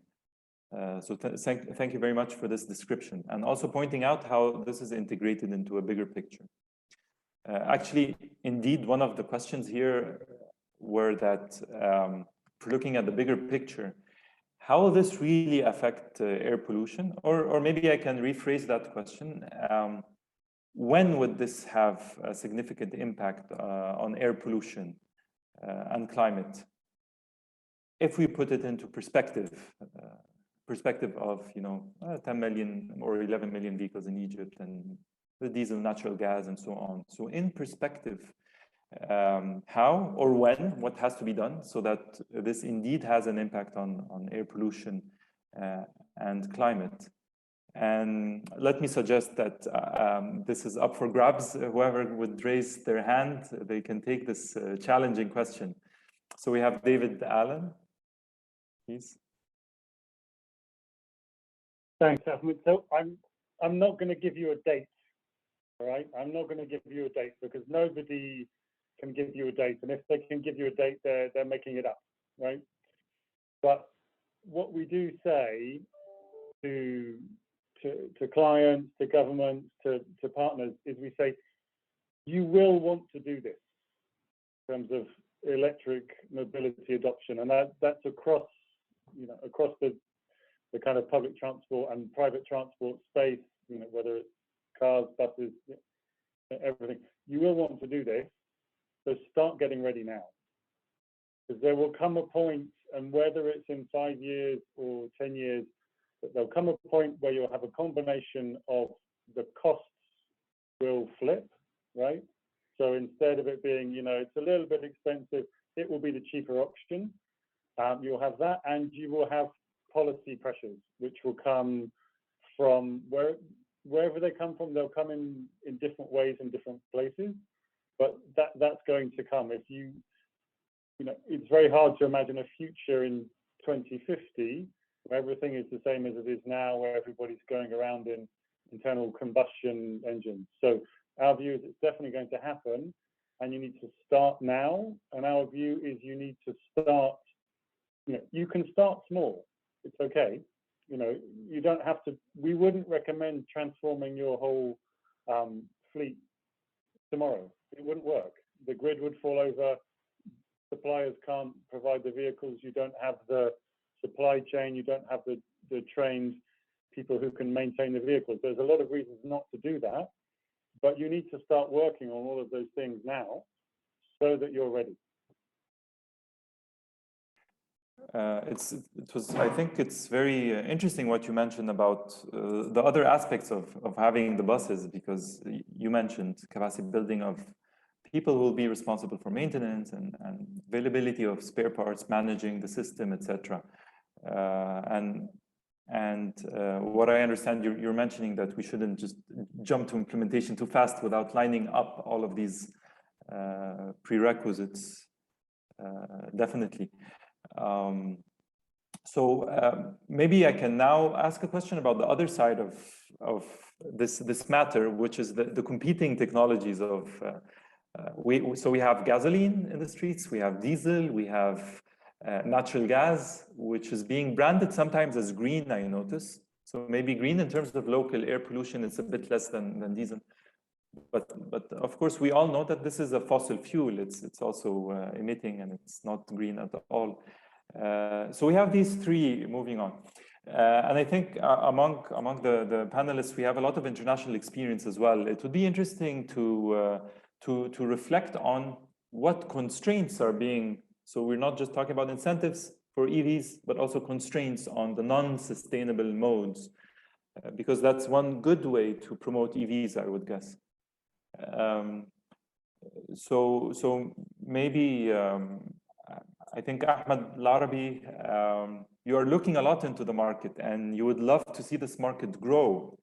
So thank you very much for this description, and also pointing out how this is integrated into a bigger picture. Actually, indeed, one of the questions here were that for looking at the bigger picture, how will this really affect air pollution? Or maybe I can rephrase that question. When would this have a significant impact on air pollution and climate? If we put it into perspective of 10 million or 11 million vehicles in Egypt and the diesel, natural gas, and so on. So in perspective, how or when, what has to be done so that this indeed has an impact on air pollution and climate? And let me suggest that this is up for grabs. Whoever would raise their hand, they can take this challenging question. So we have David Allen, please. Thanks, Ahmed. So I'm not going to give you a date, all right? I'm not going to give you a date because nobody can give you a date, and if they can give you a date, they're making it up, right? But what we do say to clients, to governments, to partners is we say, you will want to do this in terms of electric mobility adoption, and that's across, across the kind of public transport and private transport space, whether it's cars, buses, everything. You will want to do this, so start getting ready now, because there will come a point, and whether it's in 5 years or 10 years, there'll come a point where you'll have a combination of the costs will flip, right? So instead of it being, it's a little bit expensive, it will be the cheaper option. You'll have that, and you will have policy pressures, which will come from wherever they come from. They'll come in different ways in different places, but that's going to come. If it's very hard to imagine a future in 2050 where everything is the same as it is now, where everybody's going around in internal combustion engines. So our view is it's definitely going to happen, and you need to start now. And our view is you need to start, you can start small. It's okay. You don't have to, we wouldn't recommend transforming your whole fleet tomorrow. It wouldn't work. The grid would fall over. Suppliers can't provide the vehicles. You don't have the supply chain. You don't have the trained people who can maintain the vehicles. There's a lot of reasons not to do that, but you need to start working on all of those things now so that you're ready. I think it's very interesting what you mentioned about the other aspects of having the buses, because you mentioned capacity building of people who will be responsible for maintenance and availability of spare parts, managing the system, etc. And what I understand, you're mentioning that we shouldn't just jump to implementation too fast without lining up all of these prerequisites, definitely. So maybe I can now ask a question about the other side of this matter, which is the competing technologies of so we have gasoline in the streets, we have diesel, we have natural gas, which is being branded sometimes as green, I notice. So maybe green in terms of local air pollution, it's a bit less than diesel. But of course, we all know that this is a fossil fuel. It's also emitting, and it's not green at all. So we have these three moving on. And I think among the panelists, we have a lot of international experience as well. It would be interesting to reflect on what constraints are being. So we're not just talking about incentives for EVs, but also constraints on the non-sustainable modes, because that's one good way to promote EVs, I would guess. So maybe I think Ahmed Al-Arabi, you are looking a lot into the market, and you would love to see this market grow.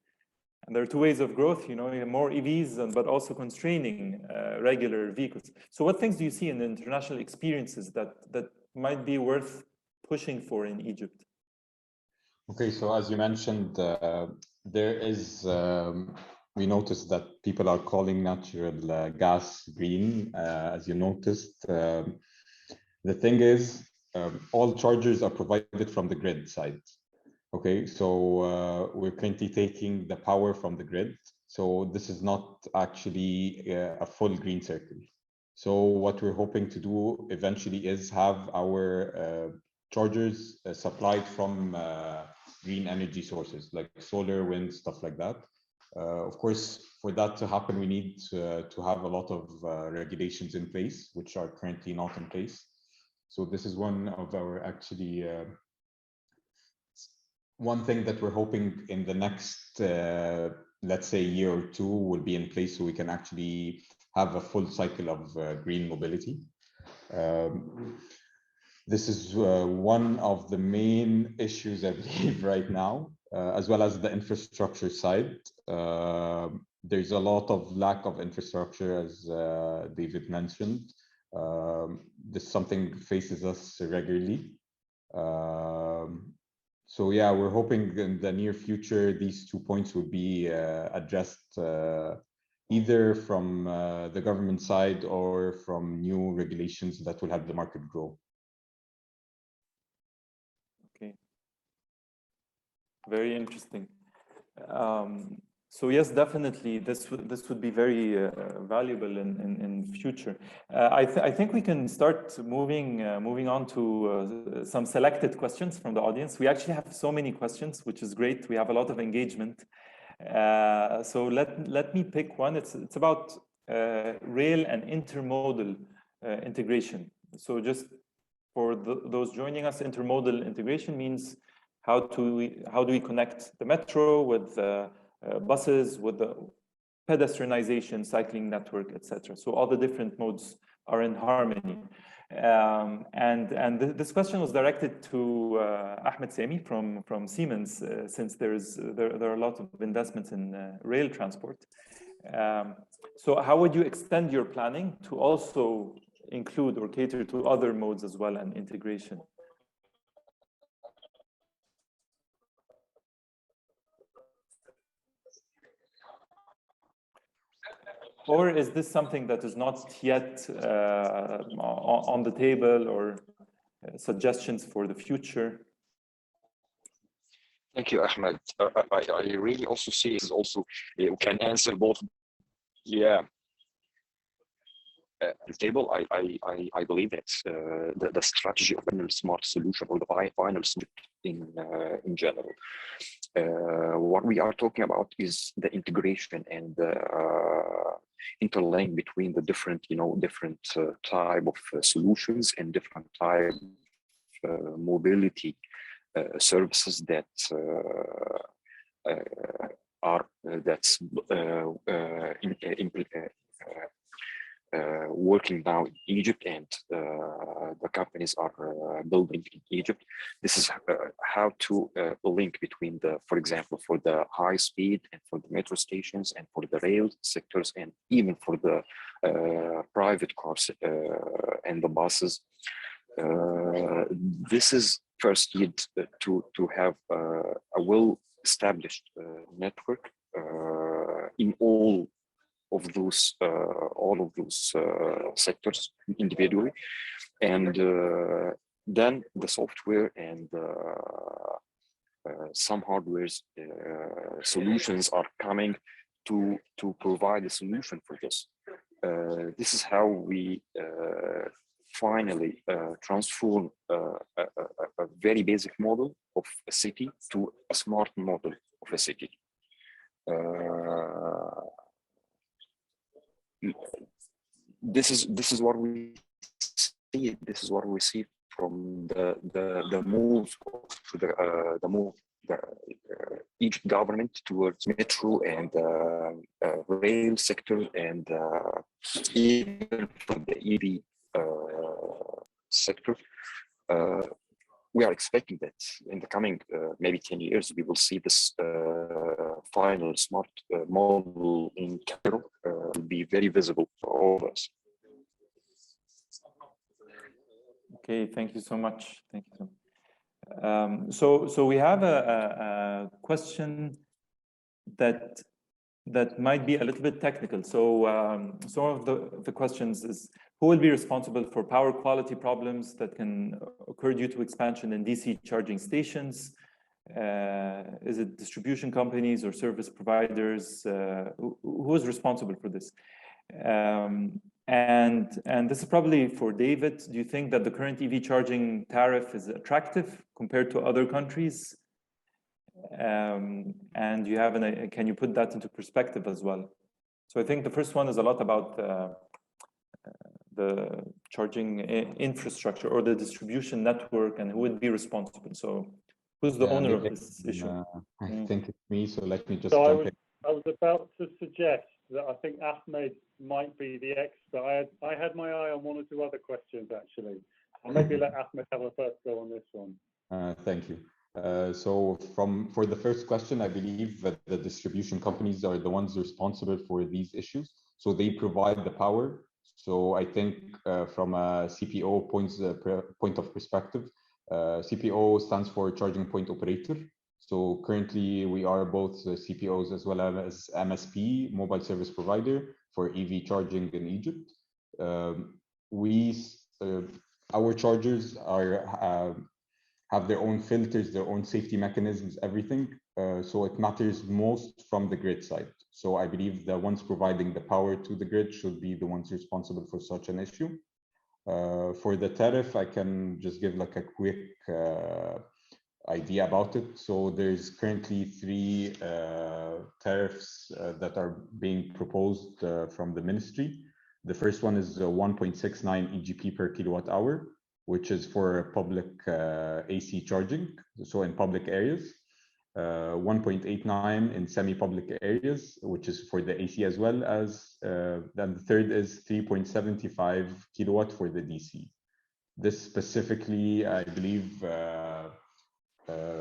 And there are two ways of growth, you know, more EVs, but also constraining regular vehicles. So what things do you see in the international experiences that might be worth pushing for in Egypt? Okay, so as you mentioned, there is, we noticed that people are calling natural gas green, as you noticed. The thing is, all chargers are provided from the grid side. Okay, so we're currently taking the power from the grid. So this is not actually a full green circle. So what we're hoping to do eventually is have our chargers supplied from green energy sources like solar, wind, stuff like that. Of course, for that to happen, we need to have a lot of regulations in place, which are currently not in place. So this is one of our actually one thing that we're hoping in the next, let's say, year or two will be in place, so we can actually have a full cycle of green mobility. This is one of the main issues, I believe, right now, as well as the infrastructure side. There's a lot of lack of infrastructure, as David mentioned. This is something faces us regularly. So yeah, we're hoping in the near future, these 2 points will be addressed either from the government side or from new regulations that will help the market grow. Okay, very interesting. So yes, definitely, this would be very valuable in future. I think we can start moving on to some selected questions from the audience. We actually have so many questions, which is great. We have a lot of engagement. So let me pick one. It's about rail and intermodal integration. So just for those joining us, intermodal integration means how do we connect the metro with buses, with the pedestrianization, cycling network, etc. So all the different modes are in harmony. And this question was directed to Ahmed Sami from Siemens, since there are a lot of investments in rail transport. So how would you extend your planning to also include or cater to other modes as well and integration? Or is this something that is not yet on the table, or suggestions for the future? Thank you, Ahmed. I really also see it also, you can answer both. Yeah. The table, I believe that the strategy of a smart solution, or the final solution in general. What we are talking about is the integration and the interlink between the different type of solutions and different type of mobility services that are working now in Egypt, and the companies are building in Egypt. This is how to link between for example, for the high speed and for the metro stations and for the rail sectors, and even for the private cars and the buses. This is first need to have a well-established network in all of those sectors individually, and then the software and some hardware solutions are coming to provide a solution for this. This is how we finally transform a very basic model of a city to a smart model of a city. This is what we see. This is what we see from the move to the Egypt government towards metro and rail sector, and even from the EV sector. We are expecting that in the coming maybe 10 years, we will see this final smart model in Cairo will be very visible for all of us. Okay, thank you so much. Thank you. So we have a question that might be a little bit technical. So some of the questions is, who will be responsible for power quality problems that can occur due to expansion in DC charging stations? Is it distribution companies or service providers? Who is responsible for this? And this is probably for David. Do you think that the current EV charging tariff is attractive compared to other countries? And you have can you put that into perspective as well? So I think the first one is a lot about the charging infrastructure or the distribution network and who would be responsible. So who's the owner of this issue? I think it's me, so let me just jump in. I was about to suggest that I think Ahmed might be the expert. I had my eye on one or two other questions, actually. I'll maybe let Ahmed have a first go on this one. Thank you. So for the first question, I believe that the distribution companies are the ones responsible for these issues. So they provide the power. So I think from a CPO point of perspective, CPO stands for Charging Point Operator. So currently we are both CPOs as well as MSP, Mobile Service Provider, for EV charging in Egypt. Our chargers have their own filters, their own safety mechanisms, everything. So it matters most from the grid side. So I believe the ones providing the power to the grid should be the ones responsible for such an issue. For the tariff, I can just give like a quick idea about it. So there's currently 3 tariffs that are being proposed from the ministry. The first one is 1.69 EGP per kilowatt hour, which is for public AC charging, so in public areas. 1.89 in semi-public areas, which is for the AC as well as, then the third is 3.75 kilowatt for the DC. This specifically, I believe,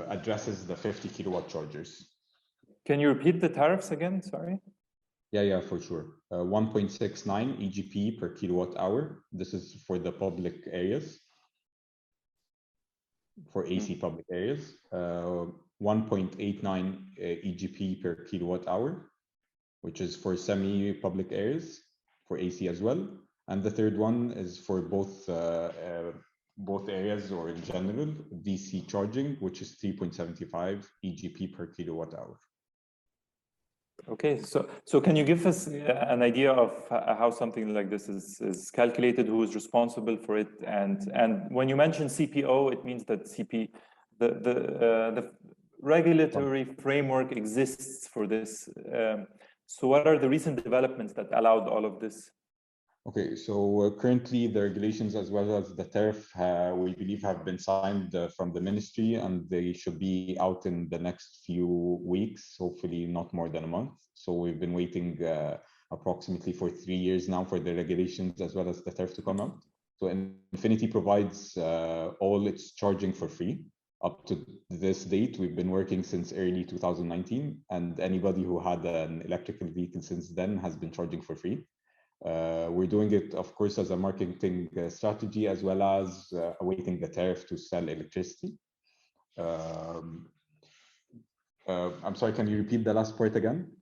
addresses the 50 kilowatt chargers. Can you repeat the tariffs again? Sorry. Yeah, for sure. 1.69 EGP per kilowatt hour. This is for the public areas, for AC public areas. 1.89 EGP per kilowatt hour, which is for semi-public areas, for AC as well. And the third one is for both areas or in general, DC charging, which is 3.75 EGP per kilowatt hour. Okay, so can you give us an idea of how something like this is calculated, who is responsible for it? And when you mention CPO, it means that the regulatory framework exists for this. So what are the recent developments that allowed all of this? Okay, so currently the regulations as well as the tariff, we believe have been signed from the ministry, and they should be out in the next few weeks, hopefully not more than a month. So we've been waiting approximately for 3 years now for the regulations as well as the tariff to come out. So Infinity provides all its charging for free. Up to this date, we've been working since early 2019, and anybody who had an electrical vehicle since then has been charging for free. We're doing it, of course, as a marketing strategy, as well as awaiting the tariff to sell electricity. I'm sorry, can you repeat the last part again?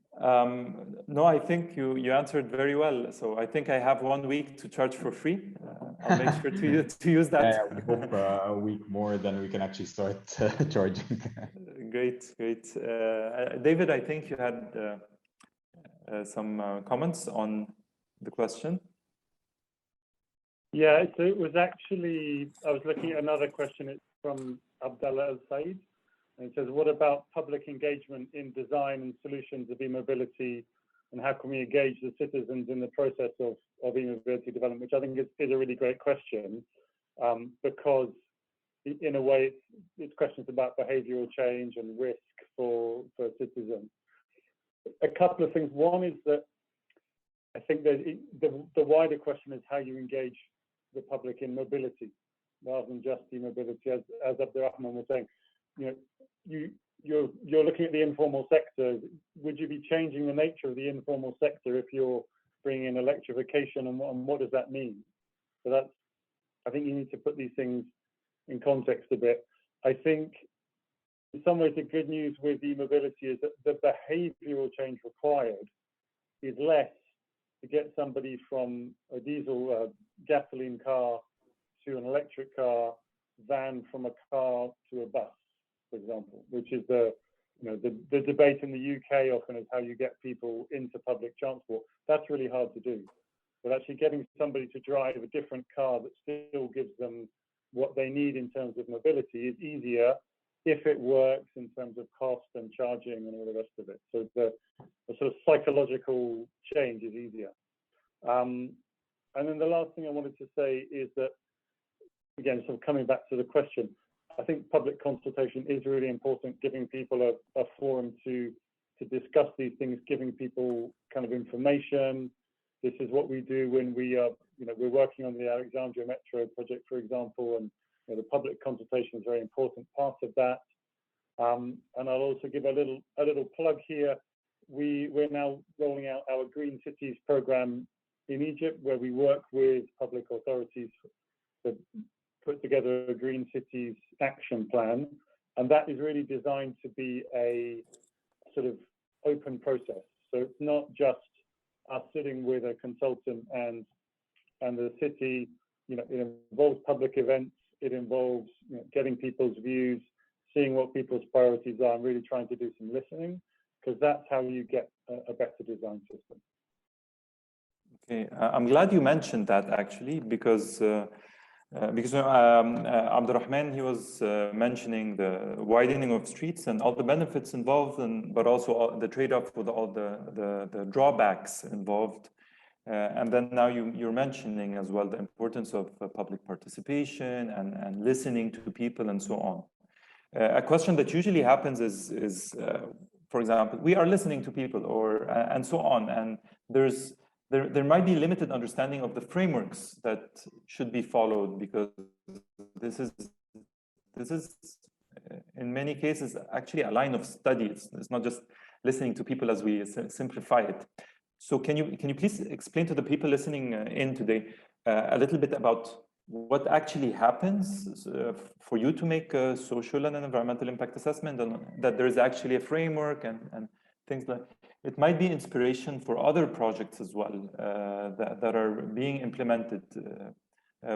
No, I think you answered very well. So I think I have 1 week to charge for free. I'll make sure to use that. Yeah, we hope a week more, then we can actually start charging. Great. David, I think you had some comments on the question. Yeah, so it was actually, I was looking at another question. from Abdallah Al-Said. And it says, what about public engagement in design and solutions of e-mobility, and how can we engage the citizens in the process of e-mobility development, which I think is a really great question, because in a way it's questions about behavioral change and risk for citizens. A couple of things. One is that I think that the wider question is how you engage the public in mobility rather than just e-mobility, as Abdurrahman was saying. You're looking at the informal sector. Would you be changing the nature of the informal sector if you're bringing in electrification, and what does that mean? So I think you need to put these things in context a bit. I think in some ways the good news with e-mobility is that the behavioral change required is less to get somebody from a diesel gasoline car to an electric car than from a car to a bus, for example, which is the debate in the UK often is how you get people into public transport. That's really hard to do. But actually getting somebody to drive a different car that still gives them what they need in terms of mobility is easier if it works in terms of cost and charging and all the rest of it. So the sort of psychological change is easier. And then the last thing I wanted to say is that, again, sort of coming back to the question, I think public consultation is really important, giving people a forum to discuss these things, giving people kind of information. This is what we do when we are, we're working on the Alexandria Metro project, for example, and the public consultation is a very important part of that. And I'll also give a little plug here. We're now rolling out our Green Cities program in Egypt, where we work with public authorities to put together a Green Cities action plan. And that is really designed to be a sort of open process. So it's not just us sitting with a consultant and the city. It involves public events. It involves getting people's views, seeing what people's priorities are, and really trying to do some listening, because that's how you get a better design system. Okay, I'm glad you mentioned that, actually, because Abdurrahman, he was mentioning the widening of streets and all the benefits involved, but also the trade-off with all the drawbacks involved. And then now you're mentioning as well the importance of public participation and listening to people and so on. A question that usually happens is for example, we are listening to people and so on, and there might be limited understanding of the frameworks that should be followed, because this is in many cases actually a line of study. It's not just listening to people as we simplify it. So can you please explain to the people listening in today a little bit about what actually happens for you to make a social and an environmental impact assessment, and that there is actually a framework and things like it might be inspiration for other projects as well that are being implemented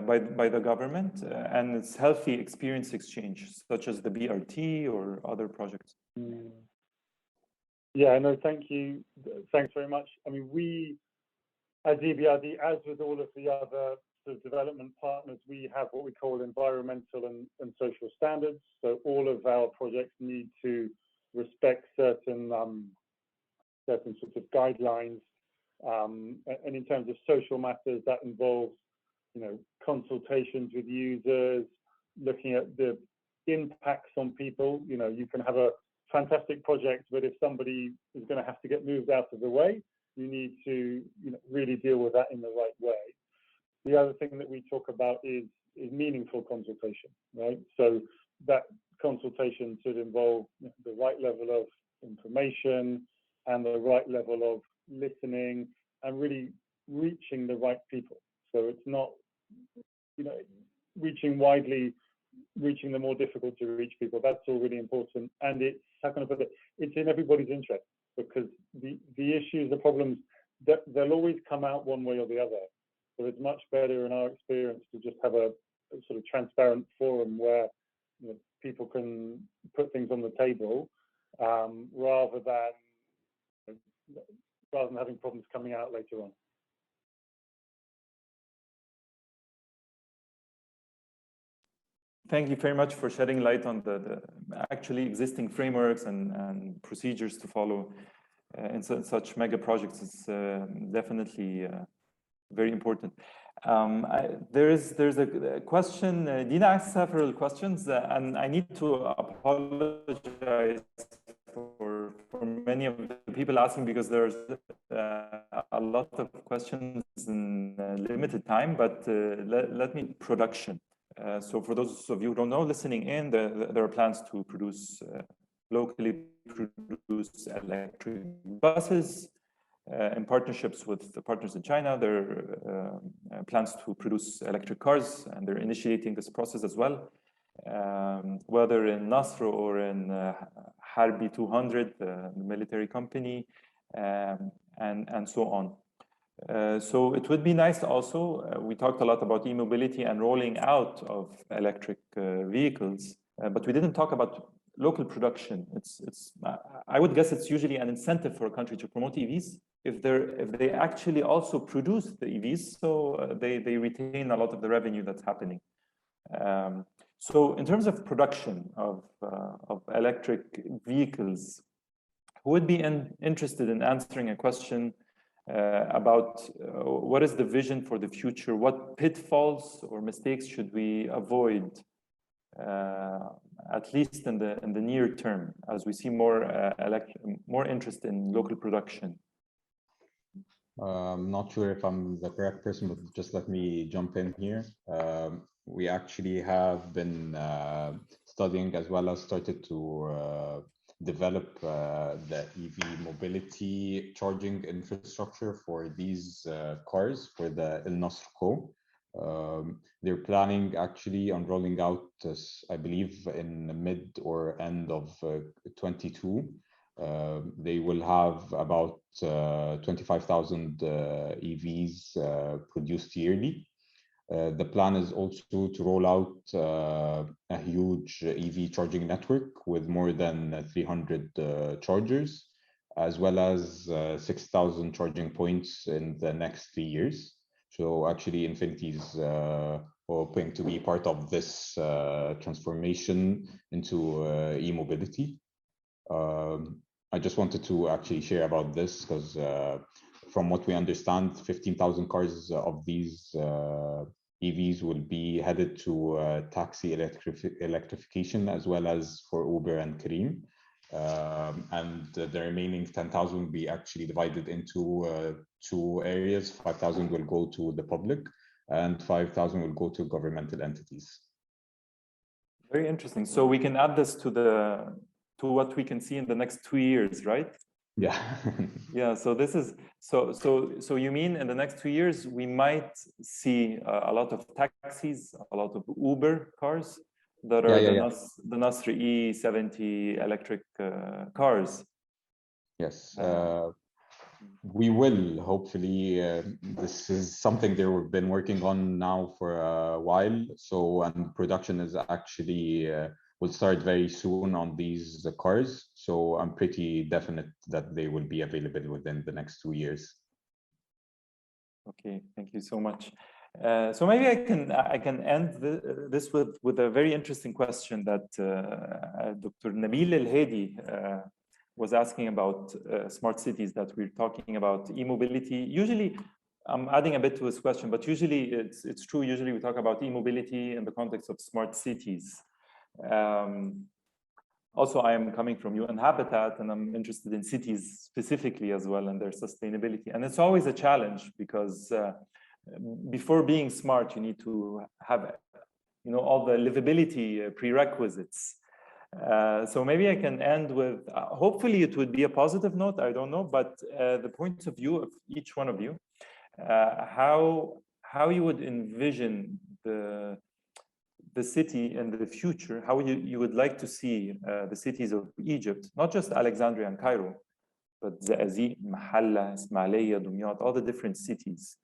by the government, and it's healthy experience exchange, such as the BRT or other projects. Yeah, no, thank you. Thanks very much. I mean, we, as EBRD, as with all of the other sort of development partners, we have what we call environmental and social standards. So all of our projects need to respect certain sorts of guidelines. And in terms of social matters, that involves, consultations with users, looking at the impacts on people. You can have a fantastic project, but if somebody is going to have to get moved out of the way, you need to really deal with that in the right way. The other thing that we talk about is meaningful consultation, right? So that consultation should involve the right level of information and the right level of listening and really reaching the right people. So it's not, reaching widely, reaching the more difficult to reach people. That's all really important. And it's, how can I put it? It's in everybody's interest, because the issues, the problems, they'll always come out one way or the other. So it's much better in our experience to just have a sort of transparent forum where people can put things on the table, rather than having problems coming out later on. thank you very much for shedding light on the actually existing frameworks and procedures to follow in such mega projects. It's definitely very important. There's a question. Dina asked several questions, and I need to apologize for many of the people asking, because there's a lot of questions in limited time. But let me production. So for those of you who don't know, listening in, there are plans to produce locally produced electric buses. In partnerships with the partners in China, there are plans to produce electric cars, and they're initiating this process as well. Whether in Nasr or in Harbi 200, the military company, and so on. So it would be nice also, we talked a lot about e-mobility and rolling out of electric vehicles, but we didn't talk about local production. I would guess it's usually an incentive for a country to promote EVs if they actually also produce the EVs, so they retain a lot of the revenue that's happening. So in terms of production of electric vehicles, who would be interested in answering a question about what is the vision for the future? What pitfalls or mistakes should we avoid, at least in the near term, as we see more interest in local production? I'm not sure if I'm the correct person, but just let me jump in here. We actually have been studying, as well as started to develop the EV mobility charging infrastructure for these cars for the El Nasr Co. They're planning actually on rolling out, I believe, in the mid or end of 22. They will have about 25,000 EVs produced yearly. The plan is also to roll out a huge EV charging network with more than 300 chargers, as well as 6,000 charging points in the next 3 years. So actually, Infinity is hoping to be part of this transformation into e-mobility. I just wanted to actually share about this because from what we understand, 15,000 cars of these EVs will be headed to taxi electrification, as well as for Uber and Careem. And the remaining 10,000 will be actually divided into 2 areas. 5,000 will go to the public and 5,000 will go to governmental entities. Very interesting. So we can add this to what we can see in the next 2 years, right? Yeah. Yeah. So this is so you mean in the next 2 years we might see a lot of taxis, a lot of Uber cars that are the Nasr E70 electric cars. Yes. We will hopefully. This is something they've been working on now for a while. So, and production is actually will start very soon on these cars. So I'm pretty definite that they will be available within the next 2 years. Okay, thank you so much. So maybe I can end this with a very interesting question that Dr. Nabil El-Hadi was asking about smart cities, that we're talking about e-mobility. Usually, I'm adding a bit to his question, but usually it's true. Usually we talk about e-mobility in the context of smart cities. Also, I am coming from UN Habitat, and I'm interested in cities specifically as well and their sustainability. And it's always a challenge because before being smart, you need to have, all the livability prerequisites. So maybe I can end with, hopefully it would be a positive note, I don't know, but the points of view of each one of you, how you would envision the city in the future, how you would like to see the cities of Egypt, not just Alexandria and Cairo, but Zaazig, Mahalla, Ismailia, Dumyat, all the different cities,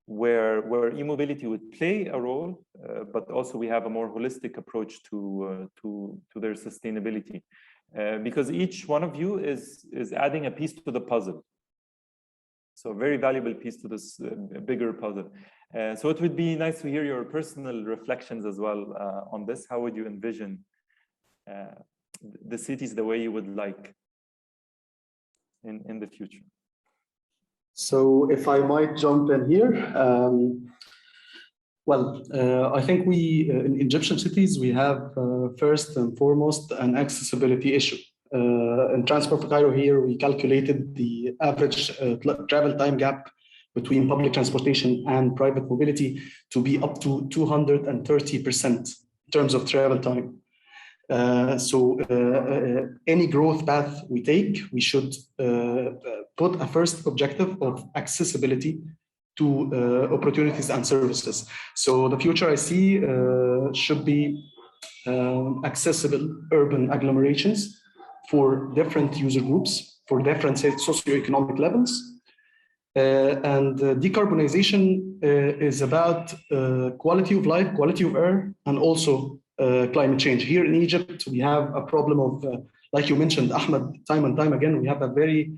where e-mobility would play a role, but also we have a more holistic approach to their sustainability, because each one of you is adding a piece to the puzzle. So a very valuable piece to this bigger puzzle. So it would be nice to hear your personal reflections as well on this. How would you envision the cities the way you would like in the future? So if I might jump in here, I think in Egyptian cities, we have first and foremost an accessibility issue. In Transport for Cairo here, we calculated the average travel time gap between public transportation and private mobility to be up to 230% in terms of travel time. Any growth path we take, we should put a first objective of accessibility to opportunities and services. So the future I see should be accessible urban agglomerations for different user groups, for different socioeconomic levels. And decarbonization is about quality of life, quality of air, and also climate change. Here in Egypt, we have a problem of, like you mentioned, Ahmed, time and time again, we have a very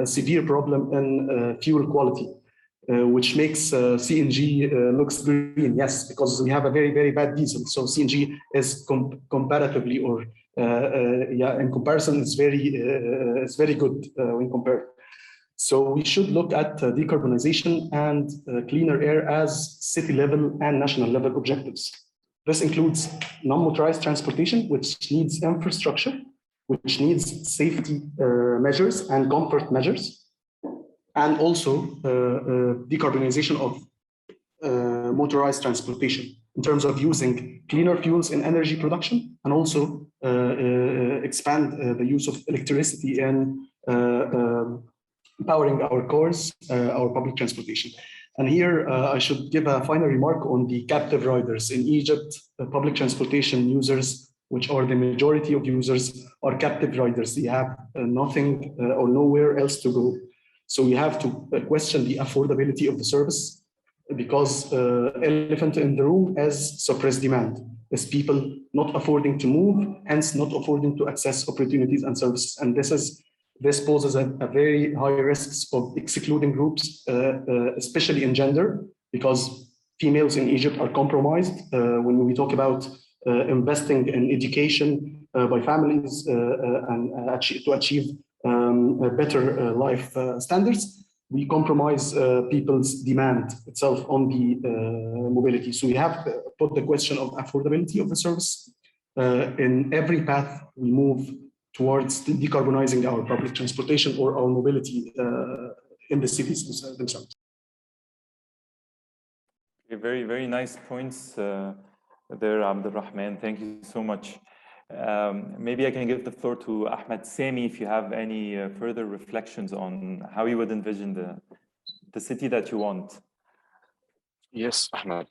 severe problem in fuel quality, which makes CNG looks green. Yes, because we have a very, very bad diesel. So CNG is comparatively, or in comparison, it's very good when compared. So we should look at decarbonization and cleaner air as city level and national level objectives. This includes non-motorized transportation, which needs infrastructure, which needs safety measures and comfort measures, and also decarbonization of motorized transportation in terms of using cleaner fuels in energy production, and also expand the use of electricity in powering our cars, our public transportation. And here I should give a final remark on the captive riders. In Egypt, public transportation users, which are the majority of users, are captive riders. They have nothing or nowhere else to go. So we have to question the affordability of the service, because elephant in the room is suppressed demand, is people not affording to move, hence not affording to access opportunities and services. And this poses a very high risks of excluding groups, especially in gender, because females in Egypt are compromised when we talk about investing in education by families and to achieve better life standards. We compromise people's demand itself on the mobility. So we have to put the question of affordability of the service in every path we move towards decarbonizing our public transportation or our mobility in the cities themselves. Very, very nice points there, Abdulrahman. Thank you so much. Maybe I can give the floor to Ahmed Sami if you have any further reflections on how you would envision the city that you want. Yes, Ahmed.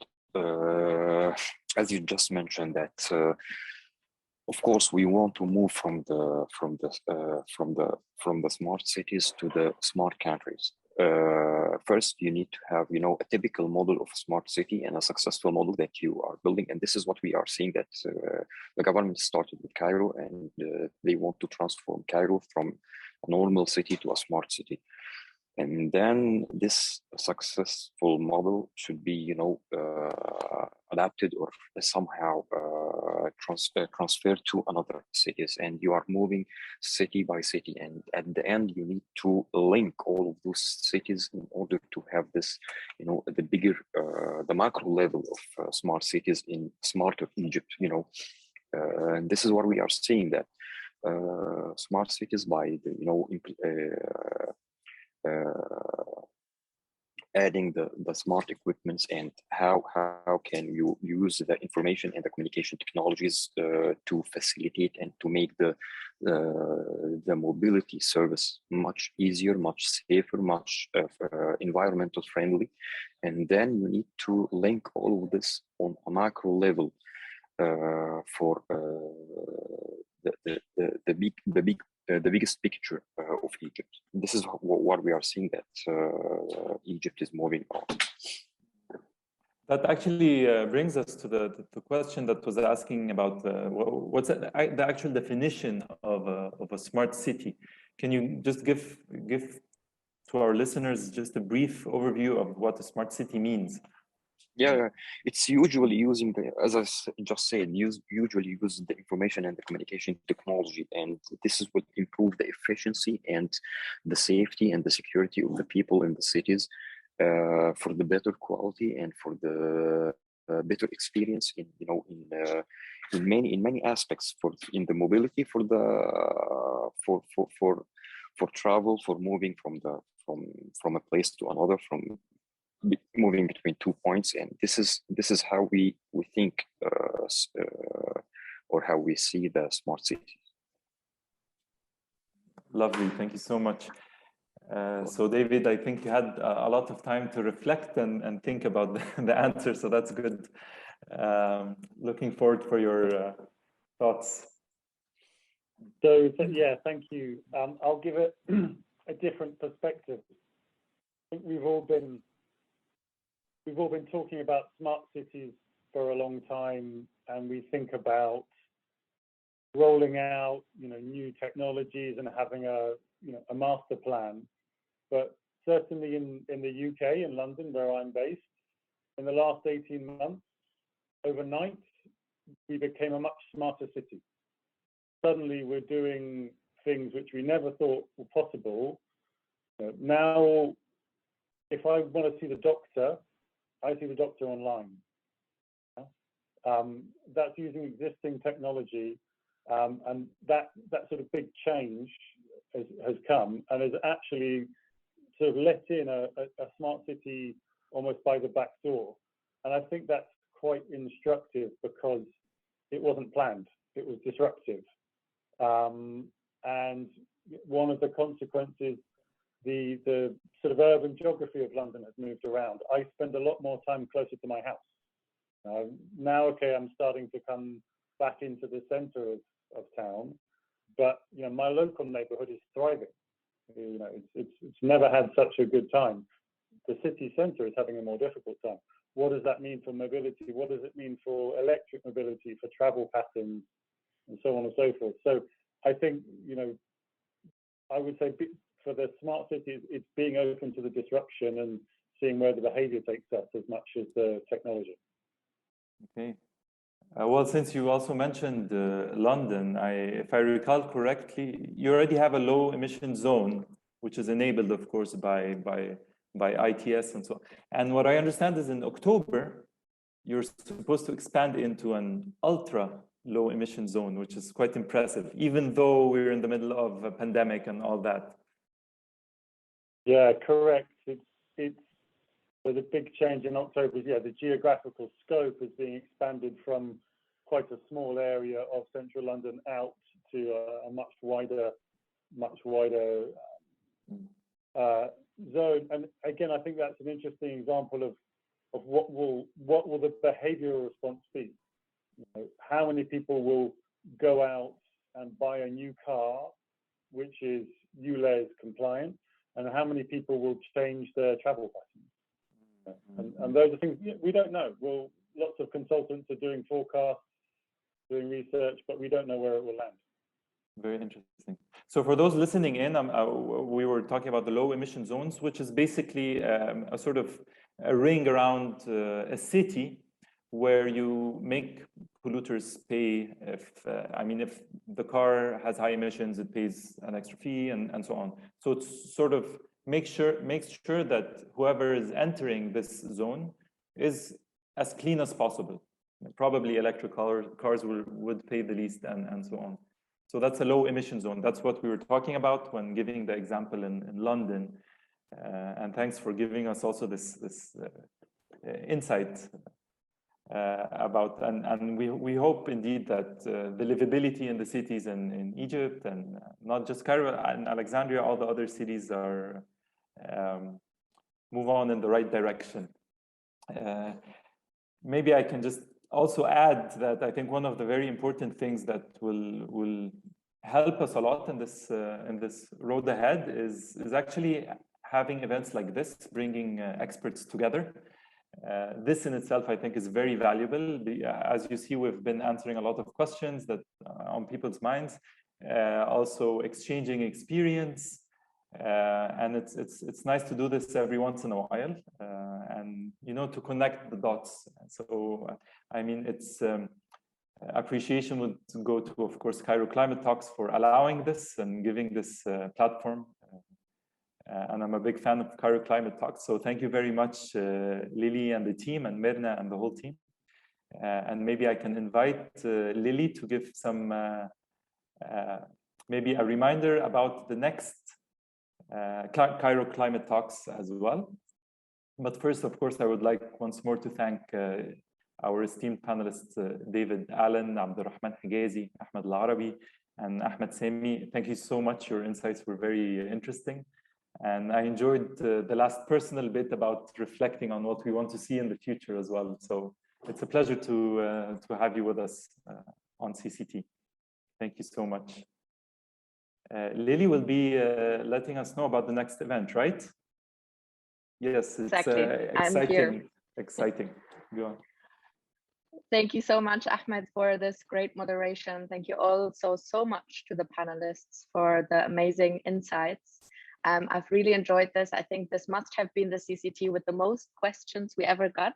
As you just mentioned that. Of course, we want to move from the smart cities to the smart countries. First, you need to have a typical model of a smart city and a successful model that you are building, and this is what we are seeing, that the government started with Cairo, and they want to transform Cairo from a normal city to a smart city. And then this successful model should be, adapted or somehow transferred to another cities. And you are moving city by city. And at the end, you need to link all of those cities in order to have this, the bigger, the macro level of smart cities in smarter Egypt, and this is what we are seeing, that smart cities by adding the smart equipments, and how can you use the information and the communication technologies to facilitate and to make the mobility service much easier, much safer, much environmental friendly. And then you need to link all of this on a macro level for the biggest picture of Egypt. This is what we are seeing, that Egypt is moving on. That actually brings us to the question that was asking about what's the actual definition of a smart city. Can you just give to our listeners just a brief overview of what a smart city means? Yeah, it's usually using the, as I just said, usually use the information and the communication technology, and this is what improve the efficiency and the safety and the security of the people in the cities, for the better quality and for the better experience in in many aspects, in the mobility, for travel, for moving from a place to another, from moving between 2 points. And this is how we think, or how we see the smart city. Lovely, thank you so much. So David, I think you had a lot of time to reflect and think about the answer, so that's good. Looking forward for your thoughts. So yeah, thank you. I'll give it a different perspective. I think we've all been talking about smart cities for a long time, and we think about rolling out, new technologies and having a master plan. But certainly in the UK, in London, where I'm based, in the last 18 months, overnight, we became a much smarter city. Suddenly, we're doing things which we never thought were possible. Now, if I want to see the doctor, I see the doctor online. That's using existing technology, and that sort of big change has come and has actually sort of let in a smart city almost by the back door. And I think that's quite instructive because it wasn't planned, it was disruptive. And one of the consequences, the sort of urban geography of London has moved around. I spend a lot more time closer to my house. Now, okay, I'm starting to come back into the center of town, but my local neighborhood is thriving. It's never had such a good time. The city center is having a more difficult time. What does that mean for mobility? What does it mean for electric mobility, for travel patterns, and so on and so forth? So I think, I would say for the smart cities, it's being open to the disruption and seeing where the behavior takes us as much as the technology. Okay. Well, since you also mentioned London, if I recall correctly, you already have a low emission zone, which is enabled, of course, by ITS and so on. And what I understand is in October, you're supposed to expand into an ultra low emission zone, which is quite impressive, even though we're in the middle of a pandemic and all that. Yeah, correct. There's a big change in October. Yeah, the geographical scope is being expanded from quite a small area of central London out to a much wider zone. And again, I think that's an interesting example of what will the behavioral response be. How many people will go out and buy a new car, which is ULEZ compliant, and how many people will change their travel patterns? And those are things we don't know. Well, lots of consultants are doing forecasts, doing research, but we don't know where it will land. Very interesting. So for those listening in, we were talking about the low emission zones, which is basically a sort of a ring around a city where you make polluters pay. If the car has high emissions, it pays an extra fee and so on. So it's sort of makes sure that whoever is entering this zone is as clean as possible. Probably electric cars would pay the least and so on. So that's a low emission zone. That's what we were talking about when giving the example in London. And thanks for giving us also this insight about, and we hope indeed that the livability in the cities in Egypt and not just Cairo and Alexandria, all the other cities are move on in the right direction. Maybe I can just also add that I think one of the very important things that will help us a lot in this road ahead is actually having events like this, bringing experts together. This in itself, I think, is very valuable. As you see, we've been answering a lot of questions that on people's minds, also exchanging experience, And it's nice to do this every once in a while, and to connect the dots. So I mean, it's appreciation would go to, of course, Cairo Climate Talks for allowing this and giving this platform. And I'm a big fan of Cairo Climate Talks. So thank you very much, Lily and the team, and Mirna and the whole team. And maybe I can invite Lily to give some, maybe a reminder about the next Cairo Climate Talks as well. But first, of course, I would like once more to thank our esteemed panelists, David Allen, Abdurrahman Higazi, Ahmed Al-Arabi, and Ahmed Sami. Thank you so much. Your insights were very interesting. And I enjoyed the last personal bit about reflecting on what we want to see in the future as well. So it's a pleasure to have you with us on CCT. Thank you so much. Lily will be letting us know about the next event, right? Yes, it's exactly. I'm here. Exciting. Go on. Thank you so much, Ahmed, for this great moderation. Thank you also so much to the panelists for the amazing insights. I've really enjoyed this. I think this must have been the CCT with the most questions we ever got,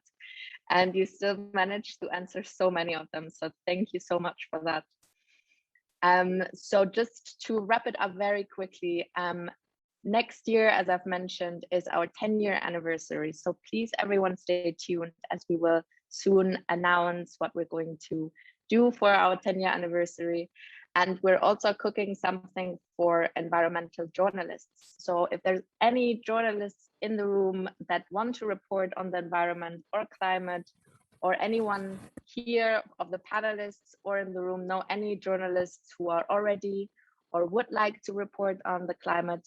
and you still managed to answer so many of them. So thank you so much for that. So just to wrap it up very quickly, next year, as I've mentioned, is our 10-year anniversary. So please, everyone, stay tuned, as we will soon announce what we're going to do for our 10-year anniversary. And we're also cooking something for environmental journalists. So if there's any journalists in the room that want to report on the environment or climate, or anyone here of the panelists or in the room know any journalists who are already or would like to report on the climate,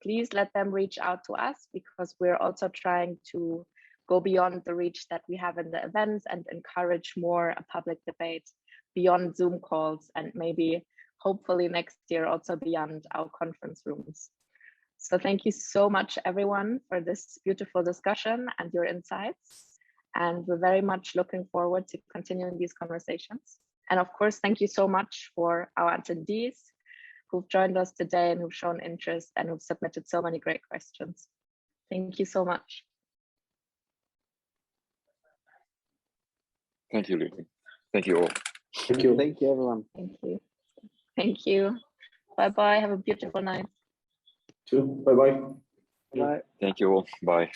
please let them reach out to us, because we're also trying to go beyond the reach that we have in the events and encourage more a public debate beyond Zoom calls, and maybe hopefully next year also beyond our conference rooms. So thank you so much, everyone, for this beautiful discussion and your insights. And we're very much looking forward to continuing these conversations. And of course, thank you so much for our attendees who've joined us today and who've shown interest and who've submitted so many great questions. Thank you so much. Thank you, Lily. Thank you all. Thank you. Thank you, everyone. Thank you. Thank you. Bye-bye. Have a beautiful night. Bye-bye. Bye. Thank you all. Bye.